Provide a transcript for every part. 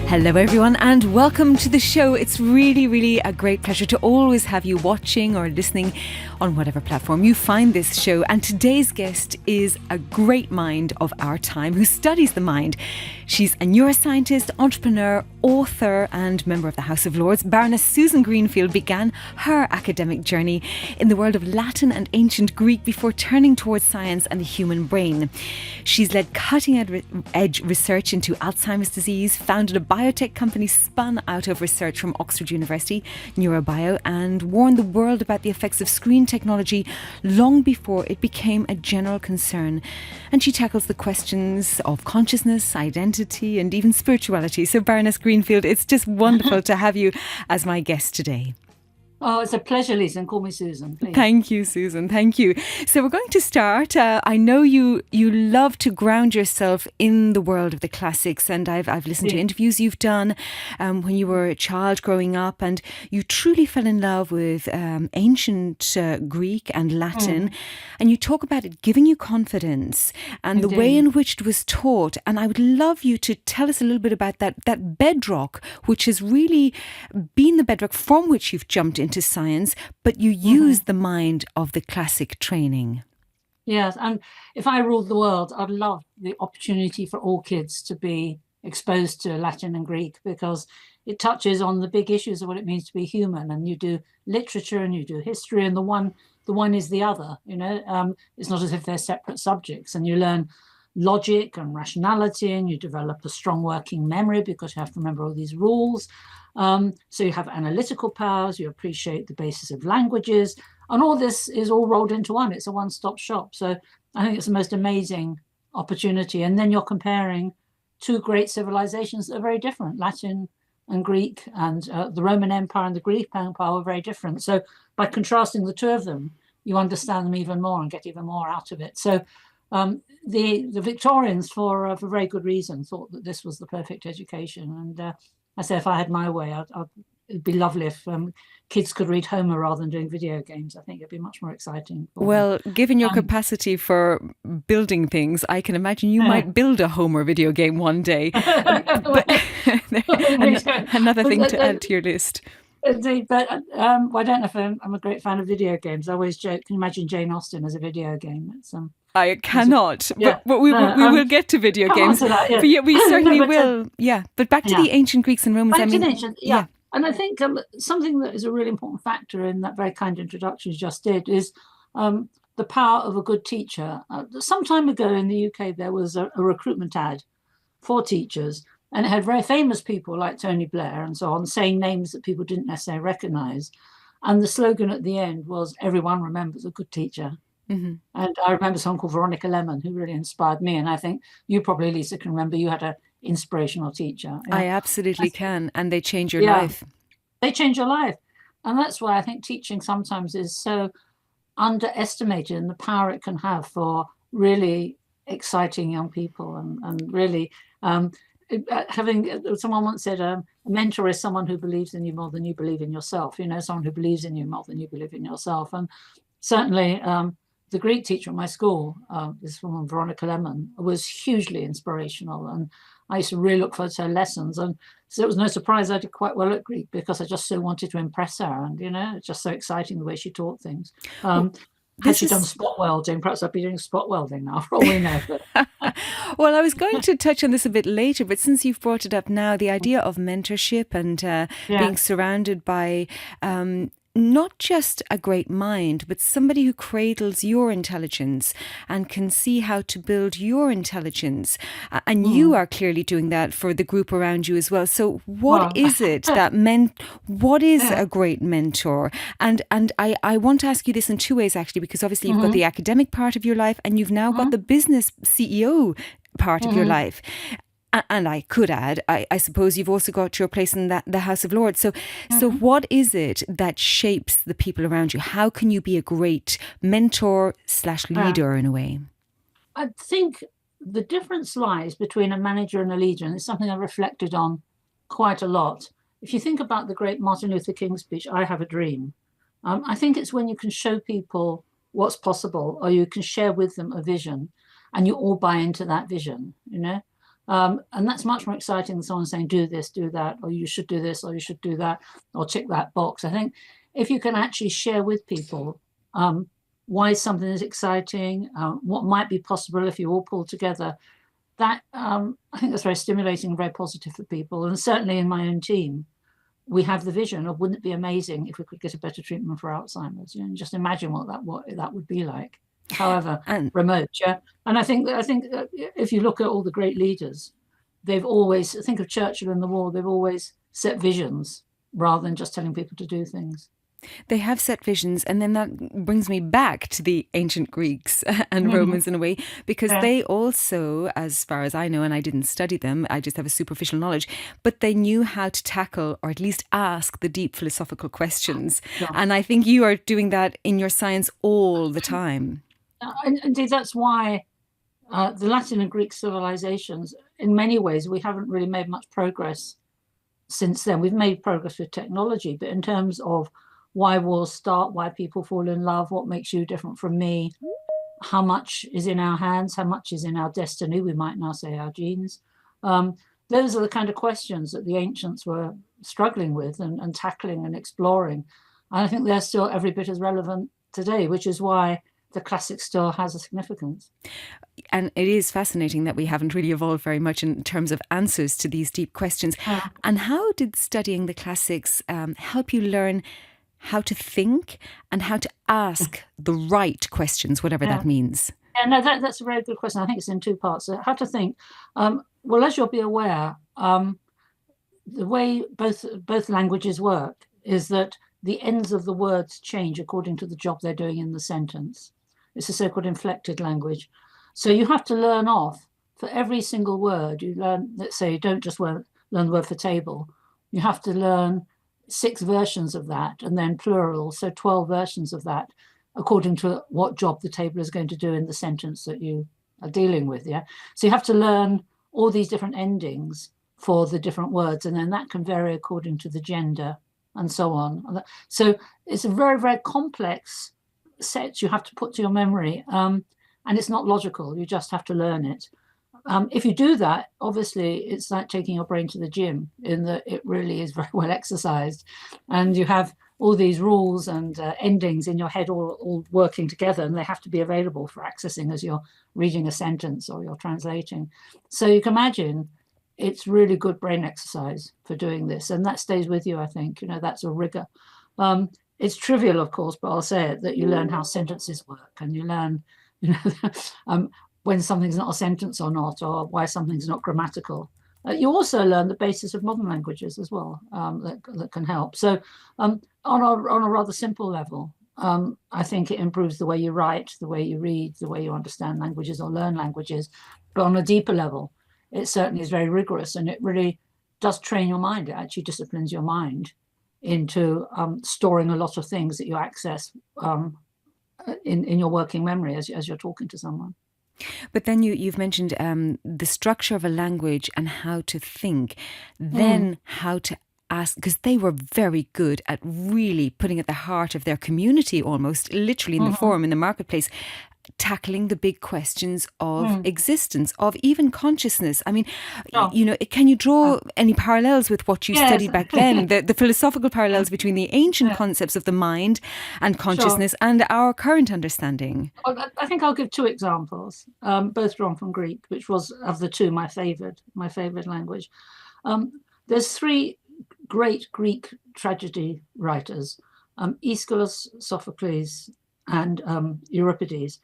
Hello everyone and welcome to the show. It's really a great pleasure to always have you watching or listening on whatever platform you find this show. And today's guest is a great mind of our time who studies the mind. She's a neuroscientist, entrepreneur, author and member of the House of Lords. Baroness Susan Greenfield began her academic journey in the world of Latin and ancient Greek before turning towards science and the human brain. She's led cutting-edge research into Alzheimer's disease, founded a biotech company spun out of research from Oxford University, Neurobio, and warned the world about the effects of screen technology long before it became a general concern. And she tackles the questions of consciousness, identity, and even spirituality. So Baroness Greenfield, it's just wonderful to have you as my guest today. Oh, it's a pleasure, Lisa, and call me Susan, please. Thank you, Susan. Thank you. So we're going to start. I know you love to ground yourself in the world of the classics, and I've listened to interviews you've done when you were a child growing up, and you truly fell in love with ancient Greek and Latin, and you talk about it giving you confidence and the way in which it was taught. And I would love you to tell us a little bit about that bedrock, which has really been the bedrock from which you've jumped into science, but you use the mind of the classic training. Yes, and if I ruled the world, I'd love the opportunity for all kids to be exposed to Latin and Greek, because it touches on the big issues of what it means to be human. And you do literature and you do history, and the one is the other. It's not as if they're separate subjects, and you learn logic and rationality, and you develop a strong working memory because you have to remember all these rules. So you have analytical powers, you appreciate the basis of languages, and all this is all rolled into one. It's a one-stop shop. So I think it's the most amazing opportunity. And then you're comparing two great civilizations that are very different, Latin and Greek, and the Roman Empire and the Greek Empire were very different. So by contrasting the two of them, you understand them even more and get even more out of it. So the Victorians, for very good reason, thought that this was the perfect education. And I say, if I had my way, it'd be lovely if kids could read Homer rather than doing video games. I think it'd be much more exciting. Well, given your capacity for building things, I can imagine you might build a Homer video game one day. Another thing to add to your list. Indeed, but I don't know if I'm a great fan of video games. I always joke, can you imagine Jane Austen as a video game? It's I cannot, but we will get to video games. But we certainly will. But back to the ancient Greeks and Romans. And I think something that is a really important factor in that very kind introduction you just did is the power of a good teacher. Some time ago in the UK, there was a recruitment ad for teachers, and it had very famous people like Tony Blair and so on saying names that people didn't necessarily recognize. And the slogan at the end was, "Everyone remembers a good teacher." And I remember someone called Veronica Lemon who really inspired me. And I think you probably, Lisa, can remember you had an inspirational teacher. I absolutely can. And they change your life. They change your life. And that's why I think teaching sometimes is so underestimated in the power it can have for really exciting young people and really having, someone once said, a mentor is someone who believes in you more than you believe in yourself, someone who believes in you more than you believe in yourself. And certainly the Greek teacher at my school, this woman, Veronica Lemon, was hugely inspirational. And I used to really look forward to her lessons. And so it was no surprise I did quite well at Greek because I just so wanted to impress her. And, it's just so exciting the way she taught things. Had she done spot welding, perhaps I'd be doing spot welding now, for all we know. Well, I was going to touch on this a bit later, but since you've brought it up now, the idea of mentorship and being surrounded by not just a great mind, but somebody who cradles your intelligence and can see how to build your intelligence. And you are clearly doing that for the group around you as well. So what is it that what is a great mentor? And I want to ask you this in two ways, actually, because obviously you've got the academic part of your life and you've now got the business CEO part of your life. And I could add, I suppose you've also got your place in the House of Lords. So what is it that shapes the people around you? How can you be a great mentor / leader in a way? I think the difference lies between a manager and a leader, and it's something I've reflected on quite a lot. If you think about the great Martin Luther King speech, "I have a dream," I think it's when you can show people what's possible, or you can share with them a vision, and you all buy into that vision, And that's much more exciting than someone saying, do this, do that, or you should do this, or you should do that, or tick that box. I think if you can actually share with people why something is exciting, what might be possible if you all pull together, that I think that's very stimulating and very positive for people. And certainly in my own team, we have the vision of, wouldn't it be amazing if we could get a better treatment for Alzheimer's? You know, just imagine what that would be like, however remote. Yeah, and I think if you look at all the great leaders, they've always, think of Churchill in the war, they've always set visions rather than just telling people to do things. They have set visions, and then that brings me back to the ancient Greeks and Romans in a way, because they also, as far as I know, and I didn't study them, I just have a superficial knowledge, but they knew how to tackle or at least ask the deep philosophical questions. And I think you are doing that in your science all the time. Indeed, that's why the Latin and Greek civilizations, in many ways, we haven't really made much progress since then. We've made progress with technology, but in terms of why wars start, why people fall in love, what makes you different from me, how much is in our hands, how much is in our destiny, we might now say our genes. Those are the kind of questions that the ancients were struggling with and tackling and exploring. And I think they're still every bit as relevant today, which is why the classic still has a significance. And it is fascinating that we haven't really evolved very much in terms of answers to these deep questions. And how did studying the classics help you learn how to think and how to ask the right questions, whatever that means? Yeah, no, that's a very good question. I think it's in two parts. So how to think. Well, as you'll be aware, the way both languages work is that the ends of the words change according to the job they're doing in the sentence. It's a so-called inflected language. So you have to learn off for every single word. You learn, let's say, you don't just learn the word for table. You have to learn 6 versions of that, and then plural, so 12 versions of that, according to what job the table is going to do in the sentence that you are dealing with. Yeah. So you have to learn all these different endings for the different words, and then that can vary according to the gender and so on. So it's a very, very complex set you have to put to your memory, and it's not logical. You just have to learn it. If you do that, obviously, it's like taking your brain to the gym, in that it really is very well exercised, and you have all these rules and endings in your head all working together, and they have to be available for accessing as you're reading a sentence or you're translating. So you can imagine it's really good brain exercise for doing this, and that stays with you, I think. You know, that's a rigor. It's trivial, of course, but I'll say it, that you learn how sentences work, and you learn, you know, when something's not a sentence or not, or why something's not grammatical. You also learn the basis of modern languages as well, that can help. So on a rather simple level, I think it improves the way you write, the way you read, the way you understand languages or learn languages. But on a deeper level, it certainly is very rigorous, and it really does train your mind. It actually disciplines your mind into storing a lot of things that you access in your working memory as you're talking to someone. But then you've mentioned the structure of a language and how to think, then how to ask, because they were very good at really putting at the heart of their community, almost literally in the forum, in the marketplace, tackling the big questions of existence, of even consciousness. I mean, you know, can you draw any parallels with what you studied back then? The philosophical parallels between the ancient concepts of the mind and consciousness and our current understanding? I think I'll give 2 examples, both drawn from Greek, which was, of the 2, my favorite language. There's 3 great Greek tragedy writers, Aeschylus, Sophocles, and Euripides,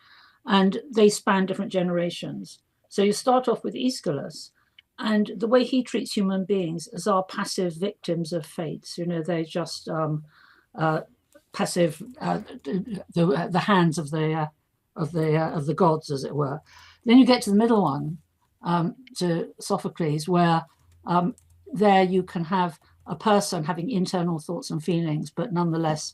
and they span different generations. So you start off with Aeschylus, and the way he treats human beings as our passive victims of fates. You know, they're just passive, the hands of the gods, as it were. Then you get to the middle one, to Sophocles, where there you can have a person having internal thoughts and feelings, but nonetheless,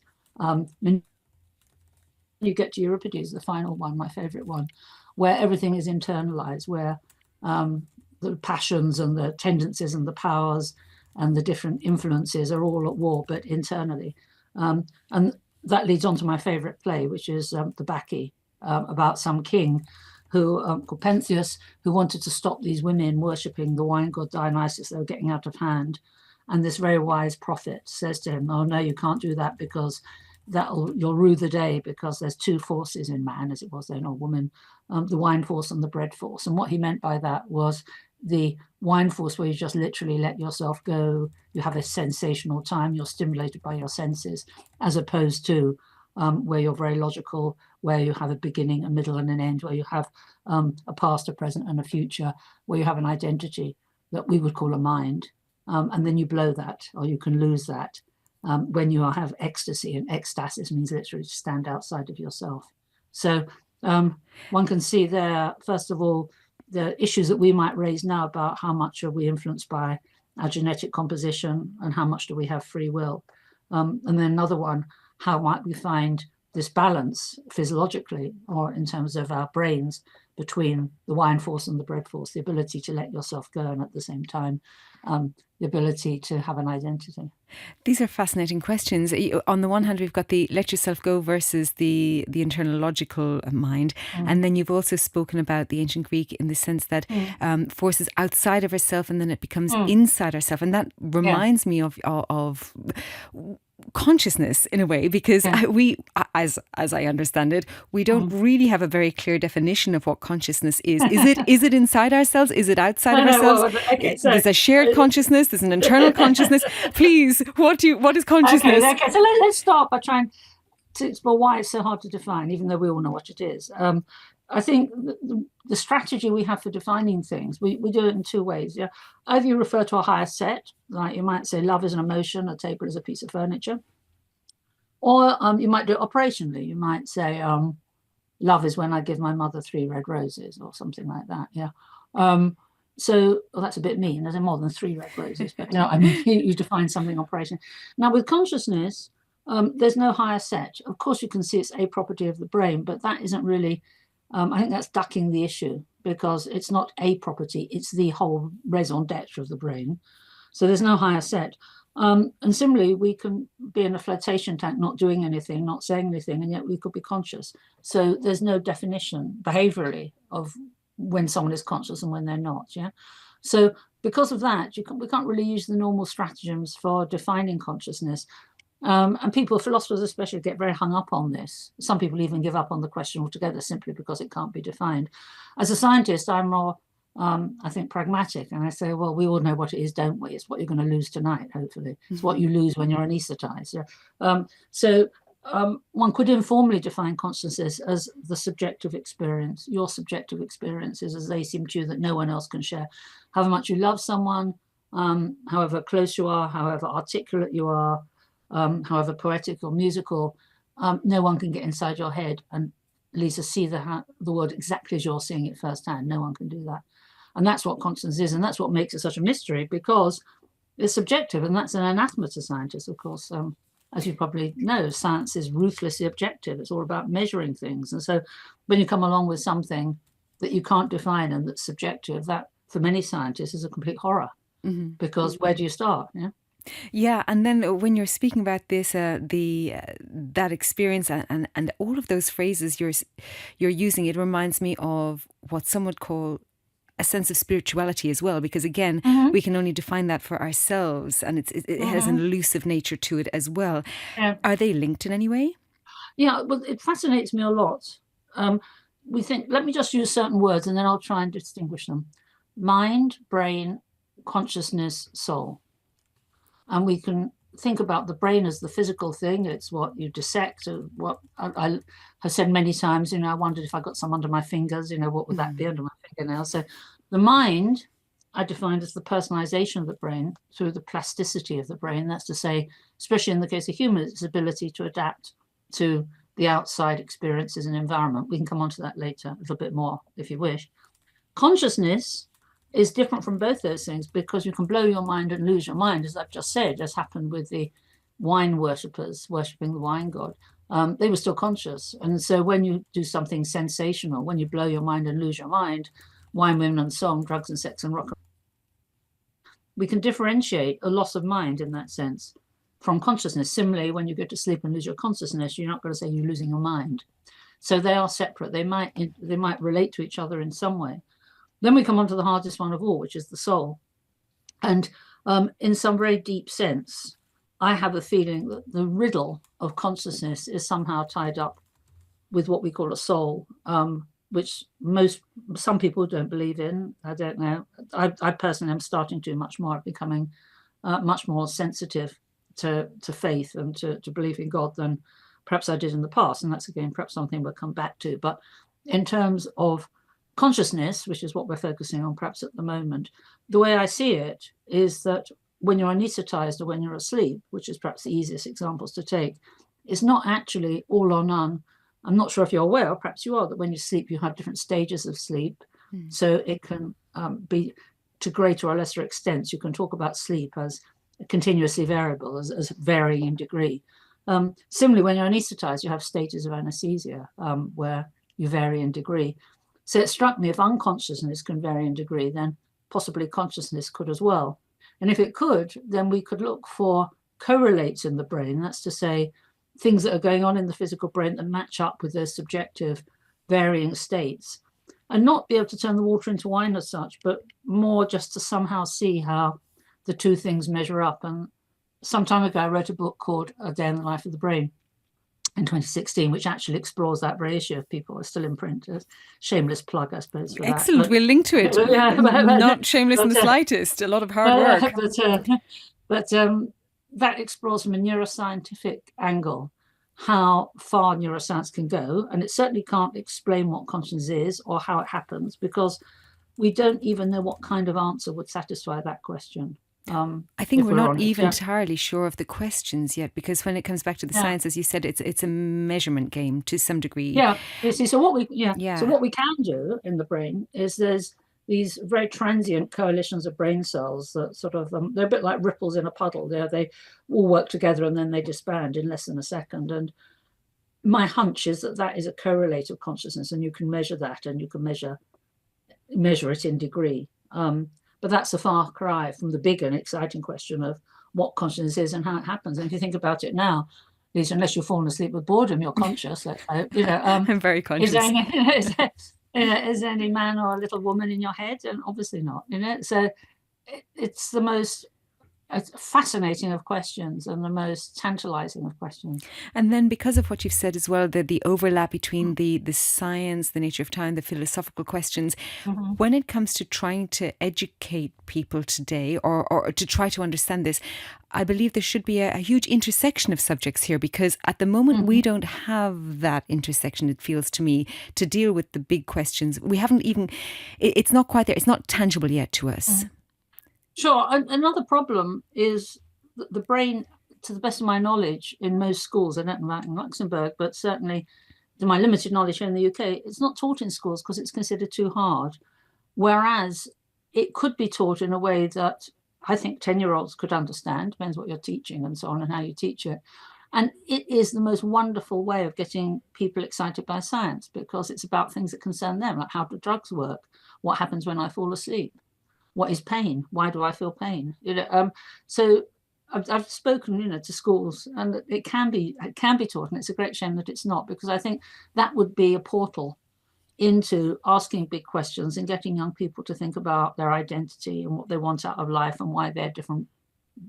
you get to Euripides, the final one, my favorite one, where everything is internalized, where the passions and the tendencies and the powers and the different influences are all at war, but internally. And that leads on to my favorite play, which is the Bacchae, about some king called Pentheus, who wanted to stop these women worshipping the wine god Dionysus. They were getting out of hand. And this very wise prophet says to him, oh, no, you can't do that, because you'll rue the day, because there's two forces in man, as it was then, or woman, the wine force and the bread force. And what he meant by that was the wine force, where you just literally let yourself go, you have a sensational time, you're stimulated by your senses, as opposed to where you're very logical, where you have a beginning, a middle, and an end, where you have a past, a present, and a future, where you have an identity that we would call a mind. And then you blow that, or you can lose that when you have ecstasy. And ecstasis means literally to stand outside of yourself. So one can see there, first of all, the issues that we might raise now about how much are we influenced by our genetic composition and how much do we have free will. And then another one, how might we find this balance physiologically, or in terms of our brains, between the wine force and the bread force, the ability to let yourself go, and at the same time, the ability to have an identity. These are fascinating questions. On the one hand, we've got the let yourself go versus the internal logical mind. And then you've also spoken about the ancient Greek in the sense that forces outside of ourselves, and then it becomes inside ourselves. And that reminds me of consciousness in a way, because we, as I understand it, we don't really have a very clear definition of what consciousness is. Is it inside ourselves? Is it outside of ourselves? There's a shared consciousness. There's an internal consciousness. Please, what is consciousness? Okay. So let's start by trying to explore why it's so hard to define, even though we all know what it is. I think the strategy we have for defining things, we do it in two ways. Yeah, either you refer to a higher set, like you might say love is an emotion, a table is a piece of furniture, or you might do it operationally. You might say love is when I give my mother 3 red roses, or something like that. Yeah. So that's a bit mean. There's more than 3 red roses, but no, I mean you define something operation. Now with consciousness, there's no higher set. Of course, you can see it's a property of the brain, but that isn't really. I think that's ducking the issue, because it's not a property, it's the whole raison d'etre of the brain. So there's no higher set. And similarly, we can be in a flotation tank, not doing anything, not saying anything, and yet we could be conscious. So there's no definition behaviorally of when someone is conscious and when they're not. Yeah. So because of that, we can't really use the normal stratagems for defining consciousness. And people, philosophers especially, get very hung up on this. Some people even give up on the question altogether, simply because it can't be defined. As a scientist, I'm more, I think, pragmatic. And I say, well, we all know what it is, don't we? It's what you're going to lose tonight, hopefully. It's what you lose when you're anesthetized. Yeah? So one could informally define consciousness as the subjective experience, your subjective experiences as they seem to you, that no one else can share. However much you love someone, however close you are, however articulate you are, however poetic or musical, no one can get inside your head and, Lisa, see the world exactly as you're seeing it firsthand. No one can do that. And that's what consciousness is, and that's what makes it such a mystery, because it's subjective, and that's an anathema to scientists, of course. As you probably know, science is ruthlessly objective. It's all about measuring things. And so when you come along with something that you can't define and that's subjective, that, for many scientists, is a complete horror, because where do you start? Yeah. Yeah, and then when you're speaking about this, that experience and all of those phrases you're using, it reminds me of what some would call a sense of spirituality as well, because again, we can only define that for ourselves, and it has an elusive nature to it as well. Yeah. Are they linked in any way? Yeah, well, it fascinates me a lot. We think, let me just use certain words and then I'll try and distinguish them. Mind, brain, consciousness, soul. And we can think about the brain as the physical thing. It's what you dissect. What I have said many times, I wondered if I got some under my fingers, what would that be under my fingernail? So the mind, I defined as the personalization of the brain through the plasticity of the brain. That's to say, especially in the case of humans, its ability to adapt to the outside experiences and environment. We can come on to that later a little bit more if you wish. Consciousness is different from both those things, because you can blow your mind and lose your mind, as I've just said, as happened with the wine worshippers worshipping the wine god. They were still conscious. And so when you do something sensational, when you blow your mind and lose your mind, wine, women and song, drugs and sex and rock, we can differentiate a loss of mind in that sense from consciousness. Similarly, when you go to sleep and lose your consciousness, you're not going to say you're losing your mind. So they are separate. They might relate to each other in some way. Then we come on to the hardest one of all, which is the soul. And in some very deep sense, I have a feeling that the riddle of consciousness is somehow tied up with what we call a soul, which some people don't believe in. I don't know. I personally am starting to much more, becoming much more sensitive to faith and to belief in God than perhaps I did in the past. And that's, again, perhaps something we'll come back to. But in terms of consciousness, which is what we're focusing on perhaps at the moment, the way I see it is that when you're anesthetized or when you're asleep, which is perhaps the easiest examples to take, it's not actually all or none. I'm not sure if you're aware, or perhaps you are, that when you sleep, you have different stages of sleep. So it can be to greater or lesser extents. You can talk about sleep as continuously variable, as varying in degree. Similarly, when you're anesthetized, you have stages of anesthesia where you vary in degree. So it struck me, if unconsciousness can vary in degree, then possibly consciousness could as well. And if it could, then we could look for correlates in the brain. That's to say, things that are going on in the physical brain that match up with those subjective varying states, and not be able to turn the water into wine as such, but more just to somehow see how the two things measure up. And some time ago, I wrote a book called A Day in the Life of the Brain in 2016, which actually explores that very issue. If people are still in print, a shameless plug, I suppose, for Excellent. that. We'll link to it. Not shameless in the slightest. A lot of hard work. But that explores from a neuroscientific angle how far neuroscience can go. And it certainly can't explain what consciousness is or how it happens, because we don't even know what kind of answer would satisfy that question. I think we're not even entirely sure of the questions yet, because when it comes back to the science, as you said, it's a measurement game to some degree. Yeah. You see, so what we can do in the brain is there's these very transient coalitions of brain cells that sort of they're a bit like ripples in a puddle. They all work together and then they disband in less than a second. And my hunch is that is a correlate of consciousness, and you can measure that, and you can measure it in degree. But that's a far cry from the big and exciting question of what consciousness is and how it happens. And if you think about it now, Lisa, unless you've fallen asleep with boredom, you're conscious. I'm very conscious. Is there any man or a little woman in your head? And obviously not. So it's the most fascinating of questions and the most tantalizing of questions. And then, because of what you've said as well, the overlap between the science, the nature of time, the philosophical questions, when it comes to trying to educate people today or to try to understand this, I believe there should be a huge intersection of subjects here, because at the moment we don't have that intersection, it feels to me, to deal with the big questions. We haven't even, it's not quite there, it's not tangible yet to us. Sure. Another problem is that the brain, to the best of my knowledge, in most schools, I don't know about in Luxembourg, but certainly to my limited knowledge here in the UK, it's not taught in schools because it's considered too hard. Whereas it could be taught in a way that I think 10-year-olds could understand, depends what you're teaching and so on and how you teach it. And it is the most wonderful way of getting people excited by science, because it's about things that concern them, like how do drugs work? What happens when I fall asleep? What is pain? Why do I feel pain? So I've spoken, to schools, and it can be taught, and it's a great shame that it's not, because I think that would be a portal into asking big questions and getting young people to think about their identity and what they want out of life and why they're different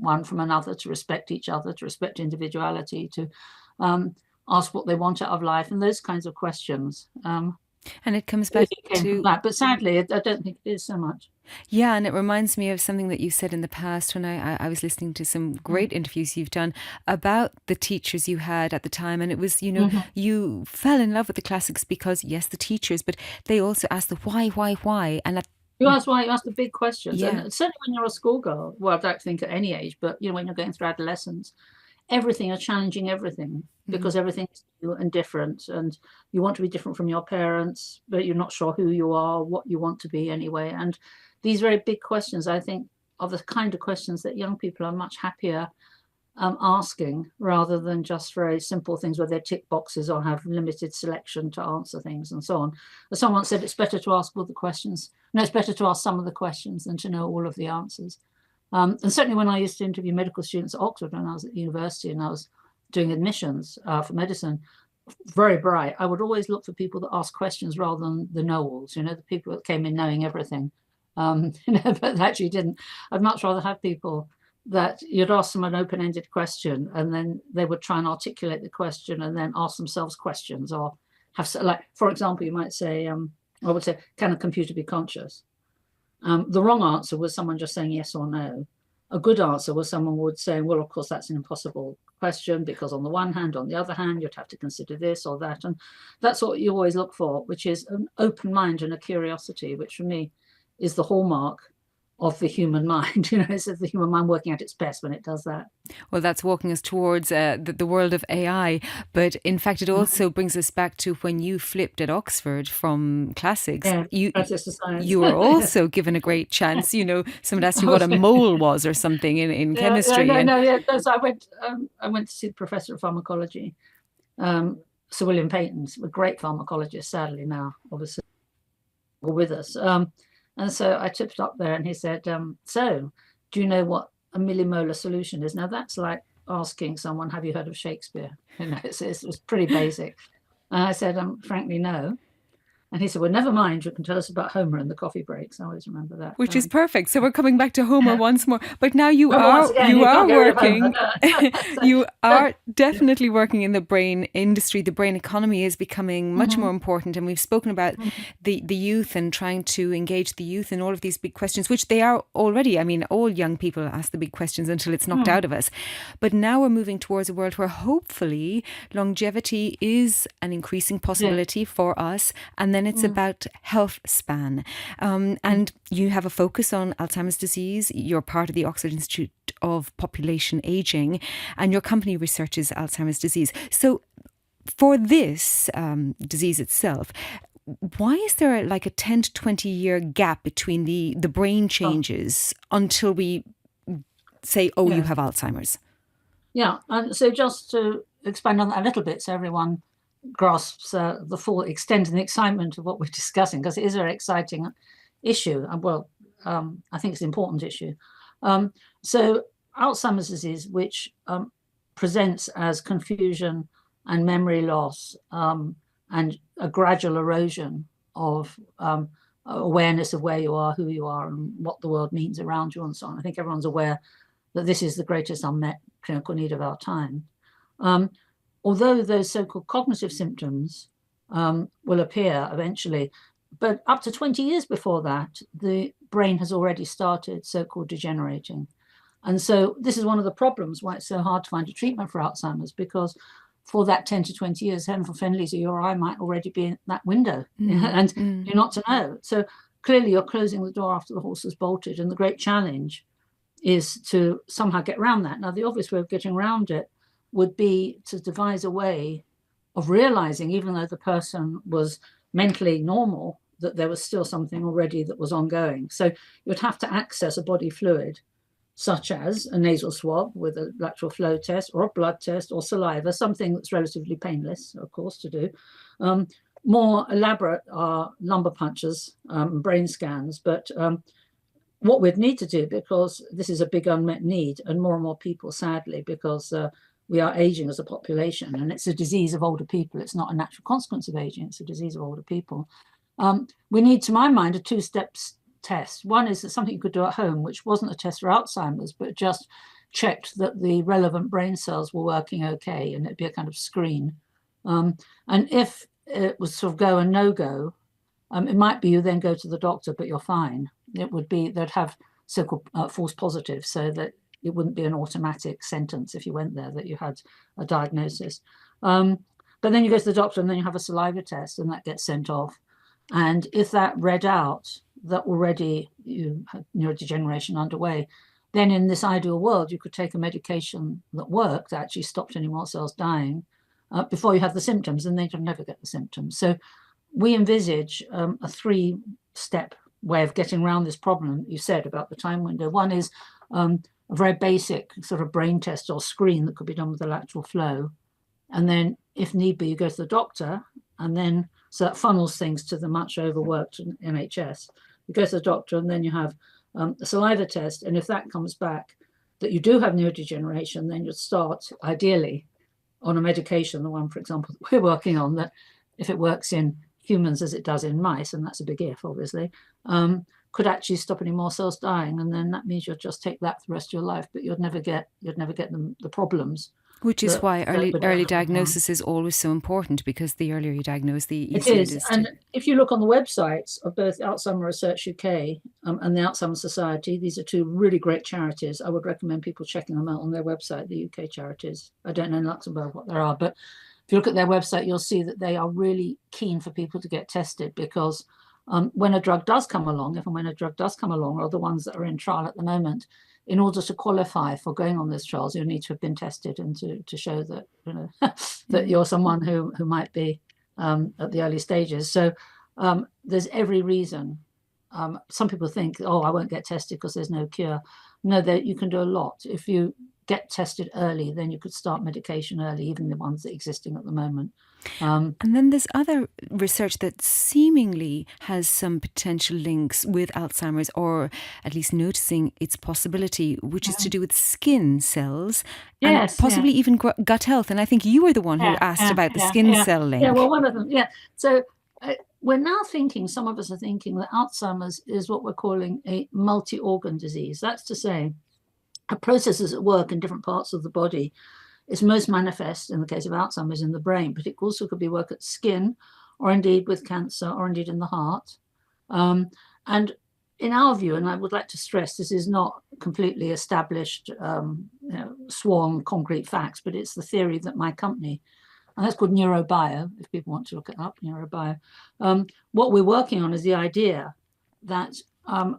one from another, to respect each other, to respect individuality, to ask what they want out of life, and those kinds of questions. And it comes back to that, but sadly, I don't think it is so much. Yeah, and it reminds me of something that you said in the past when I was listening to some great interviews you've done about the teachers you had at the time. And it was, you fell in love with the classics because, yes, the teachers, but they also asked the why. And you ask why, you ask the big questions. Yeah. And certainly when you're a schoolgirl, well, I don't think at any age, but, when you're going through adolescence, you're challenging everything, because everything is new and different, and you want to be different from your parents, but you're not sure who you are, what you want to be anyway. And these very big questions, I think, are the kind of questions that young people are much happier asking, rather than just very simple things where they tick boxes or have limited selection to answer things and so on. As someone said, it's better to ask all the questions. No, it's better to ask some of the questions than to know all of the answers. And certainly when I used to interview medical students at Oxford when I was at university and I was doing admissions for medicine, very bright, I would always look for people that ask questions rather than the know-alls, the people that came in knowing everything, but actually didn't. I'd much rather have people that you'd ask them an open-ended question and then they would try and articulate the question and then ask themselves questions, or have, like, for example, you might say, I would say, can a computer be conscious? The wrong answer was someone just saying yes or no. A good answer was someone would say, well, of course, that's an impossible question, because on the one hand, on the other hand, you'd have to consider this or that. And that's what you always look for, which is an open mind and a curiosity, which for me is the hallmark of the human mind. It's the human mind working at its best when it does that. Well, that's walking us towards the world of AI. But in fact, it also brings us back to when you flipped at Oxford from classics. Yeah, you were also given a great chance. Someone asked you what a mole was or something in chemistry. So I went to see the professor of pharmacology, Sir William Peyton's, a great pharmacologist, sadly now, obviously, with us. And so I tipped up there and he said, so do you know what a millimolar solution is? Now that's like asking someone, have you heard of Shakespeare? It was pretty basic. And I said, frankly, no. And he said, well, never mind, you can tell us about Homer in the coffee breaks. I always remember that. Which is perfect. So we're coming back to Homer once more. But now you are working. You are definitely working in the brain industry. The brain economy is becoming much more important. And we've spoken about the youth and trying to engage the youth in all of these big questions, which they are already. I mean, all young people ask the big questions until it's knocked out of us. But now we're moving towards a world where hopefully longevity is an increasing possibility for us. And then it's about health span. And you have a focus on Alzheimer's disease. You're part of the Oxford Institute of Population Aging, and your company researches Alzheimer's disease. So for this disease itself, why is there like a 10 to 20 year gap between the brain changes until we say, you have Alzheimer's? Yeah, and so just to expand on that a little bit so everyone grasps the full extent and the excitement of what we're discussing, because it is a very exciting issue. I think it's an important issue. So Alzheimer's disease, which presents as confusion and memory loss and a gradual erosion of awareness of where you are, who you are, and what the world means around you and so on. I think everyone's aware that this is the greatest unmet clinical need of our time. Although those so-called cognitive symptoms will appear eventually, but up to 20 years before that, the brain has already started so-called degenerating. And so this is one of the problems why it's so hard to find a treatment for Alzheimer's, because for that 10 to 20 years, heaven forfend, Lisa, your eye might already be in that window and you're not to know. So clearly you're closing the door after the horse has bolted. And the great challenge is to somehow get around that. Now, the obvious way of getting around it would be to devise a way of realizing, even though the person was mentally normal, that there was still something already that was ongoing. So you'd have to access a body fluid, such as a nasal swab with a lateral flow test or a blood test or saliva, something that's relatively painless, of course, to do. More elaborate are lumbar punctures, brain scans, but what we'd need to do, because this is a big unmet need, and more people, sadly, because we are aging as a population, and it's a disease of older people. It's not a natural consequence of aging. It's a disease of older people. We need, to my mind, a two-step test. One is that something you could do at home, which wasn't a test for Alzheimer's, but just checked that the relevant brain cells were working okay, and it'd be a kind of screen. And if it was sort of go and no go, it might be you then go to the doctor, but you're fine. It would be, they'd have so-called false positives, so that it wouldn't be an automatic sentence if you went there that you had a diagnosis. But then you go to the doctor and then you have a saliva test and that gets sent off. And if that read out that already you had neurodegeneration underway, then in this ideal world, you could take a medication that worked, that actually stopped any more cells dying before you have the symptoms, and then you'd never get the symptoms. So we envisage a three-step way of getting around this problem you said about the time window. One is a very basic sort of brain test or screen that could be done with the lateral flow. And then if need be, you go to the doctor, and then so that funnels things to the much overworked NHS. You go to the doctor and then you have a saliva test. And if that comes back that you do have neurodegeneration, then you'd start ideally on a medication, the one, for example, that we're working on, that if it works in humans as it does in mice, and that's a big if, obviously, could actually stop any more cells dying, and then that means you'll just take that for the rest of your life, but you'd never get the problems. Which is why early on. diagnosis is always so important, because the earlier you diagnose, the It easier is. And if you look on the websites of both Alzheimer Research UK and the Alzheimer Society, these are two really great charities. I would recommend people checking them out on their website, the UK charities. I don't know in Luxembourg what there are, but if you look at their website, you'll see that they are really keen for people to get tested, because when a drug does come along, if and when a drug does come along, or the ones that are in trial at the moment, in order to qualify for going on those trials, you need to have been tested and to show that, you know, that you're someone who might be at the early stages. So there's every reason. Some people think, oh, I won't get tested because there's no cure. No, that you can do a lot. If you get tested early, then you could start medication early, even the ones that are existing at the moment. And then there's other research that seemingly has some potential links with Alzheimer's, or at least noticing its possibility, which is to do with skin cells and possibly even gut health. And I think you were the one who asked about the skin cell link. Yeah, well, one of them, So we're now thinking, some of us are thinking, that Alzheimer's is what we're calling a multi-organ disease. That's to say, a process is at work in different parts of the body. It's most manifest in the case of Alzheimer's in the brain, but it also could be work at skin, or indeed with cancer, or indeed in the heart. And in our view, and I would like to stress, this is not completely established, sworn concrete facts, but it's the theory that my company, and that's called Neurobio, if people want to look it up, Neurobio. What we're working on is the idea that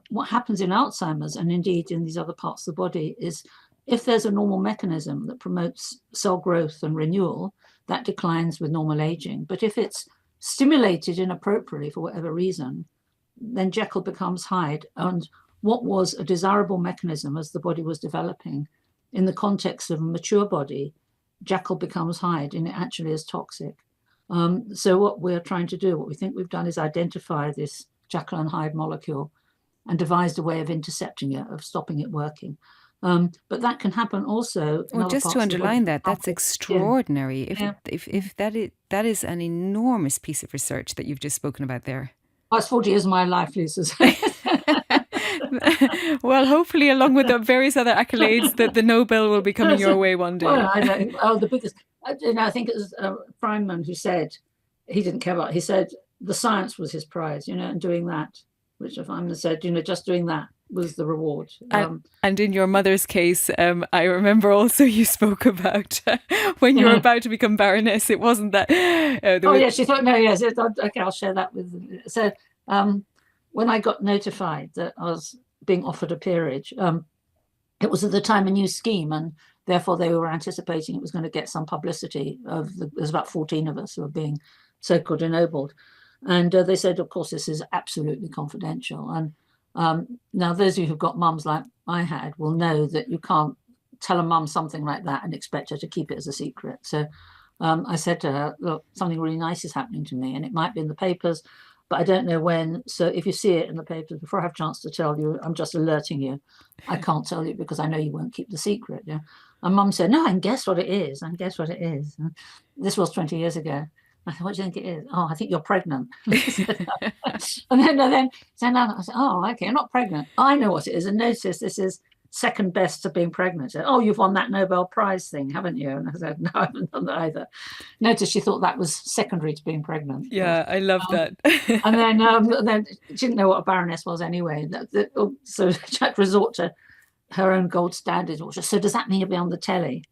what happens in Alzheimer's, and indeed in these other parts of the body, is if there's a normal mechanism that promotes cell growth and renewal, that declines with normal aging. But if it's stimulated inappropriately for whatever reason, then Jekyll becomes Hyde. And what was a desirable mechanism as the body was developing, in the context of a mature body, Jekyll becomes Hyde, and it actually is toxic. So what we're trying to do, what we think we've done, is identify this Jekyll and Hyde molecule and devised a way of intercepting it, of stopping it working. But that can happen also. Well, just to underline that, that's extraordinary. If that is an enormous piece of research that you've just spoken about there. Well, it's 40 years of my life, Lisa. Well, hopefully, along with the various other accolades, that the Nobel will be coming your way one day. Well, the biggest. I think it was Feynman who said, he didn't care about. He said the science was his prize, and doing that, which Feynman said, just doing that was the reward. And in your mother's case, I remember also you spoke about when you were about to become Baroness. It wasn't that. She thought, no, yes, okay, I'll share that with them. So when I got notified that I was being offered a peerage, it was at the time a new scheme, and therefore they were anticipating it was going to get some publicity. There's about 14 of us who were being so-called ennobled. And they said, of course, this is absolutely confidential. And now those of you who've got mums like I had will know that you can't tell a mum something like that and expect her to keep it as a secret. So I said to her, look, something really nice is happening to me, and it might be in the papers, but I don't know when. So if you see it in the papers, before I have a chance to tell you, I'm just alerting you. I can't tell you because I know you won't keep the secret. Yeah. And Mum said, no, I can guess what it is. And this was 20 years ago. I said, what do you think it is? Oh, I think you're pregnant. and then I said, oh, okay, I'm not pregnant. I know what it is. And notice this is second best to being pregnant. Said, oh, you've won that Nobel Prize thing, haven't you? And I said, no, I haven't done that either. Notice she thought that was secondary to being pregnant. Yeah, I love that. and then she didn't know what a baroness was anyway. So she had to resort to her own gold standard. So does that mean you'll be on the telly?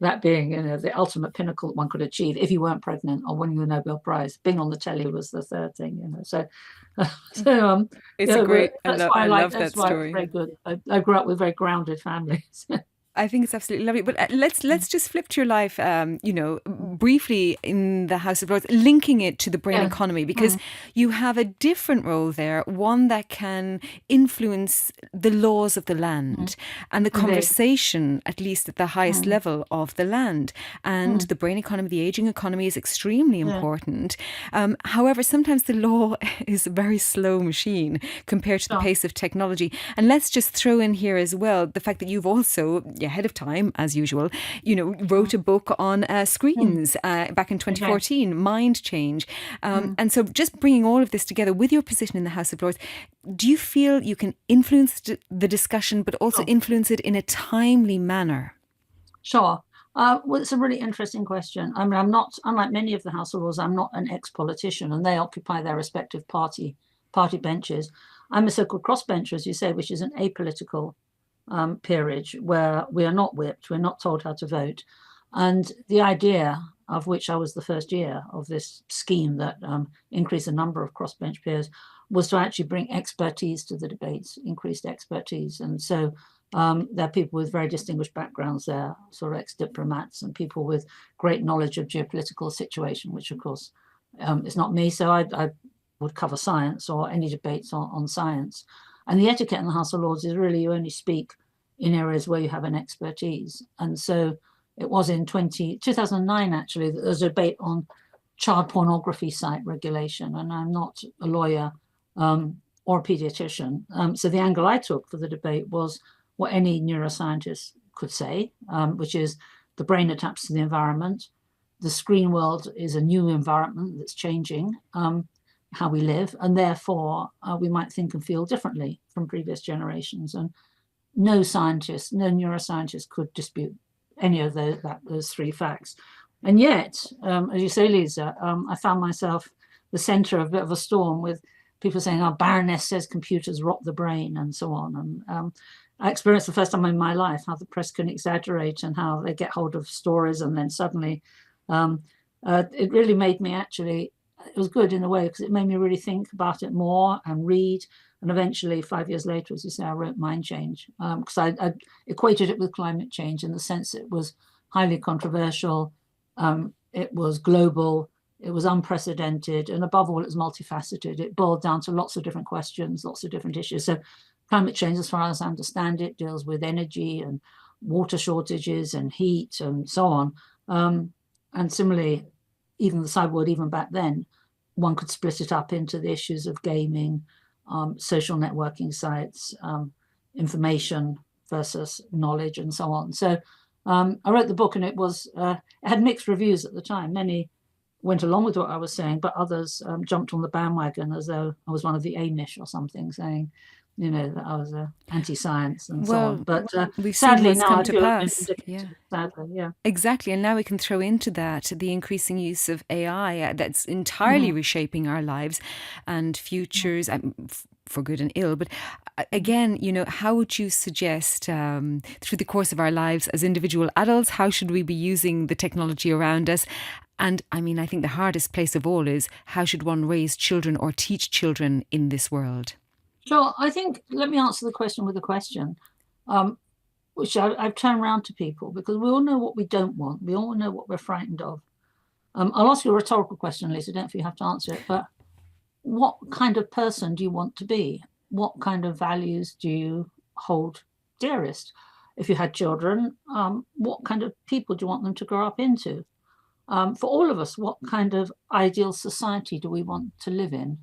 That being, the ultimate pinnacle one could achieve if you weren't pregnant or winning the Nobel Prize. Being on the telly was the third thing, So it's a great. That's why I love that story. Very good. I grew up with very grounded families. I think it's absolutely lovely. But let's just flip to your life, briefly in the House of Lords, linking it to the brain economy, because you have a different role there, one that can influence the laws of the land and the conversation, at least at the highest level of the land. And the brain economy, the aging economy is extremely important. However, sometimes the law is a very slow machine compared to the pace of technology. And let's just throw in here as well the fact that you've also ahead of time, as usual, wrote a book on screens back in 2014, Mind Change. And so just bringing all of this together with your position in the House of Lords, do you feel you can influence the discussion, but also influence it in a timely manner? Sure. Well, it's a really interesting question. I mean, I'm not, unlike many of the House of Lords, I'm not an ex-politician, and they occupy their respective party benches. I'm a so-called crossbencher, as you say, which is an apolitical peerage where we are not whipped, we're not told how to vote. And the idea, of which I was the first year of this scheme that increased the number of crossbench peers, was to actually bring expertise to the debates, increased expertise. And so there are people with very distinguished backgrounds there, sort of ex-diplomats and people with great knowledge of geopolitical situation, which of course is not me. So I would cover science or any debates on science. And the etiquette in the House of Lords is really you only speak in areas where you have an expertise. And so it was in 2009, actually, that there was a debate on child pornography site regulation. And I'm not a lawyer or a pediatrician. So the angle I took for the debate was what any neuroscientist could say, which is the brain adapts to the environment. The screen world is a new environment that's changing how we live, and therefore we might think and feel differently from previous generations. And no scientist, no neuroscientist could dispute any of those three facts. And yet, as you say, Lisa, I found myself the center of a bit of a storm with people saying, "Oh, Baroness says computers rot the brain," and so on. And I experienced the first time in my life how the press can exaggerate and how they get hold of stories, and then suddenly it really made me actually, it was good in a way because it made me really think about it more and read. And eventually, 5 years later, as you say, I wrote Mind Change because I equated it with climate change in the sense it was highly controversial, it was global, it was unprecedented, and above all, it was multifaceted. It boiled down to lots of different questions, lots of different issues. So climate change, as far as I understand it, deals with energy and water shortages and heat and so on. And similarly, even the cyber world, even back then, one could split it up into the issues of gaming, social networking sites, information versus knowledge, and so on. So I wrote the book, and it had mixed reviews at the time. Many went along with what I was saying, but others jumped on the bandwagon as though I was one of the Amish or something, saying, that I was anti-science and so on. But we've sadly seen what's now come I to feel pass. sadly, yeah. Exactly. And now we can throw into that the increasing use of AI that's entirely reshaping our lives and futures, for good and ill. But again, how would you suggest through the course of our lives as individual adults, how should we be using the technology around us? And I mean, I think the hardest place of all is how should one raise children or teach children in this world? Sure. I think, let me answer the question with a question, which I've turned around to people, because we all know what we don't want. We all know what we're frightened of. I'll ask you a rhetorical question, Lisa. Don't feel you have to answer it. But what kind of person do you want to be? What kind of values do you hold dearest? If you had children, what kind of people do you want them to grow up into? For all of us, what kind of ideal society do we want to live in?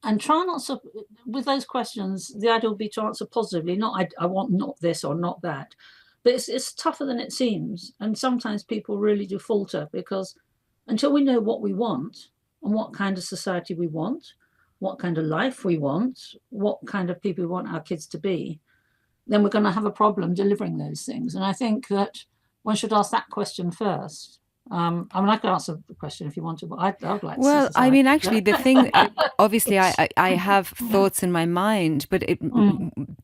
And try and answer with those questions. The idea would be to answer positively, not I want not this or not that. But it's tougher than it seems. And sometimes people really do falter, because until we know what we want and what kind of society we want, what kind of life we want, what kind of people we want our kids to be, then we're going to have a problem delivering those things. And I think that one should ask that question first. I mean, I could answer the question if you want to, but I would like to. Well, I mean, actually, the thing, obviously, I have thoughts in my mind, but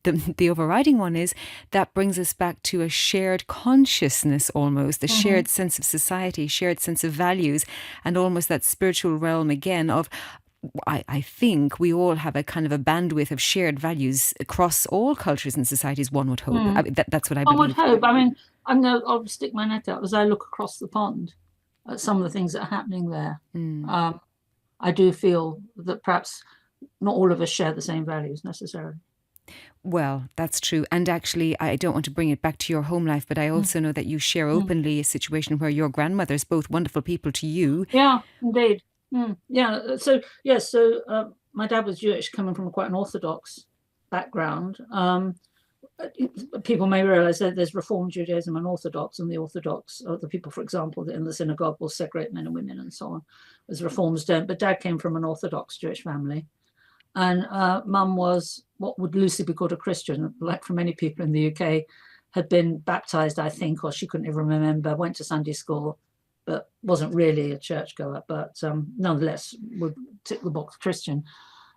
the overriding one is that brings us back to a shared consciousness almost, a shared sense of society, shared sense of values, and almost that spiritual realm again of, I think we all have a kind of a bandwidth of shared values across all cultures and societies, one would hope. I mean, that's what I believe. I would hope. I mean, I'll stick my neck out as I look across the pond at some of the things that are happening there. I do feel that perhaps not all of us share the same values necessarily. Well, that's true. And actually, I don't want to bring it back to your home life, but I also know that you share openly a situation where your grandmother's both wonderful people to you. Yeah, indeed. Yeah. So, yes. So my dad was Jewish, coming from quite an Orthodox background. people may realize that there's Reform Judaism and Orthodox, and the Orthodox are the people, for example, that in the synagogue will segregate men and women and so on, as Reforms don't. But Dad came from an Orthodox Jewish family, and Mum was what would loosely be called a Christian, like for many people in the UK, had been baptised, I think, or she couldn't even remember, went to Sunday school, but wasn't really a churchgoer, but nonetheless would tick the box Christian.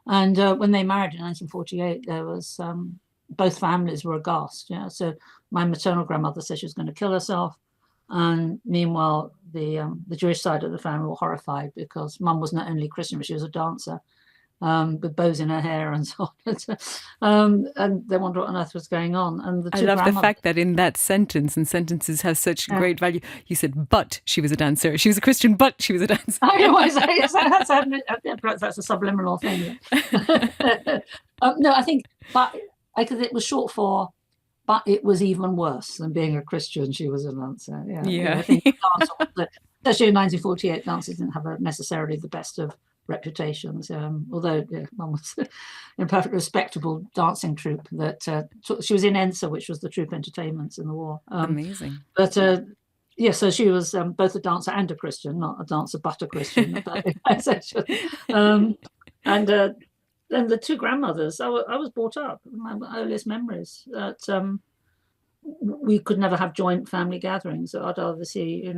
And when they married in 1948, there was... both families were aghast. Yeah, so my maternal grandmother said she was going to kill herself, and meanwhile the Jewish side of the family were horrified because Mum was not only Christian but she was a dancer, with bows in her hair and so on. And they wondered what on earth was going on. And I love the fact that in that sentence, and sentences have such great value, you said, but she was a dancer. She was a Christian, but she was a dancer. Oh, yeah, perhaps that's a subliminal thing. No, I think, but because it was short for, but it was even worse than being a Christian. She was a dancer. Yeah. I think especially in 1948, dancers didn't have necessarily the best of reputations. Although Mum was in a perfectly respectable dancing troupe that she was in ENSA, which was the Troop Entertainments in the war. Amazing. But so she was both a dancer and a Christian, not a dancer but a Christian. And the two grandmothers, I was brought up, my earliest memories, that we could never have joint family gatherings. I'd either see,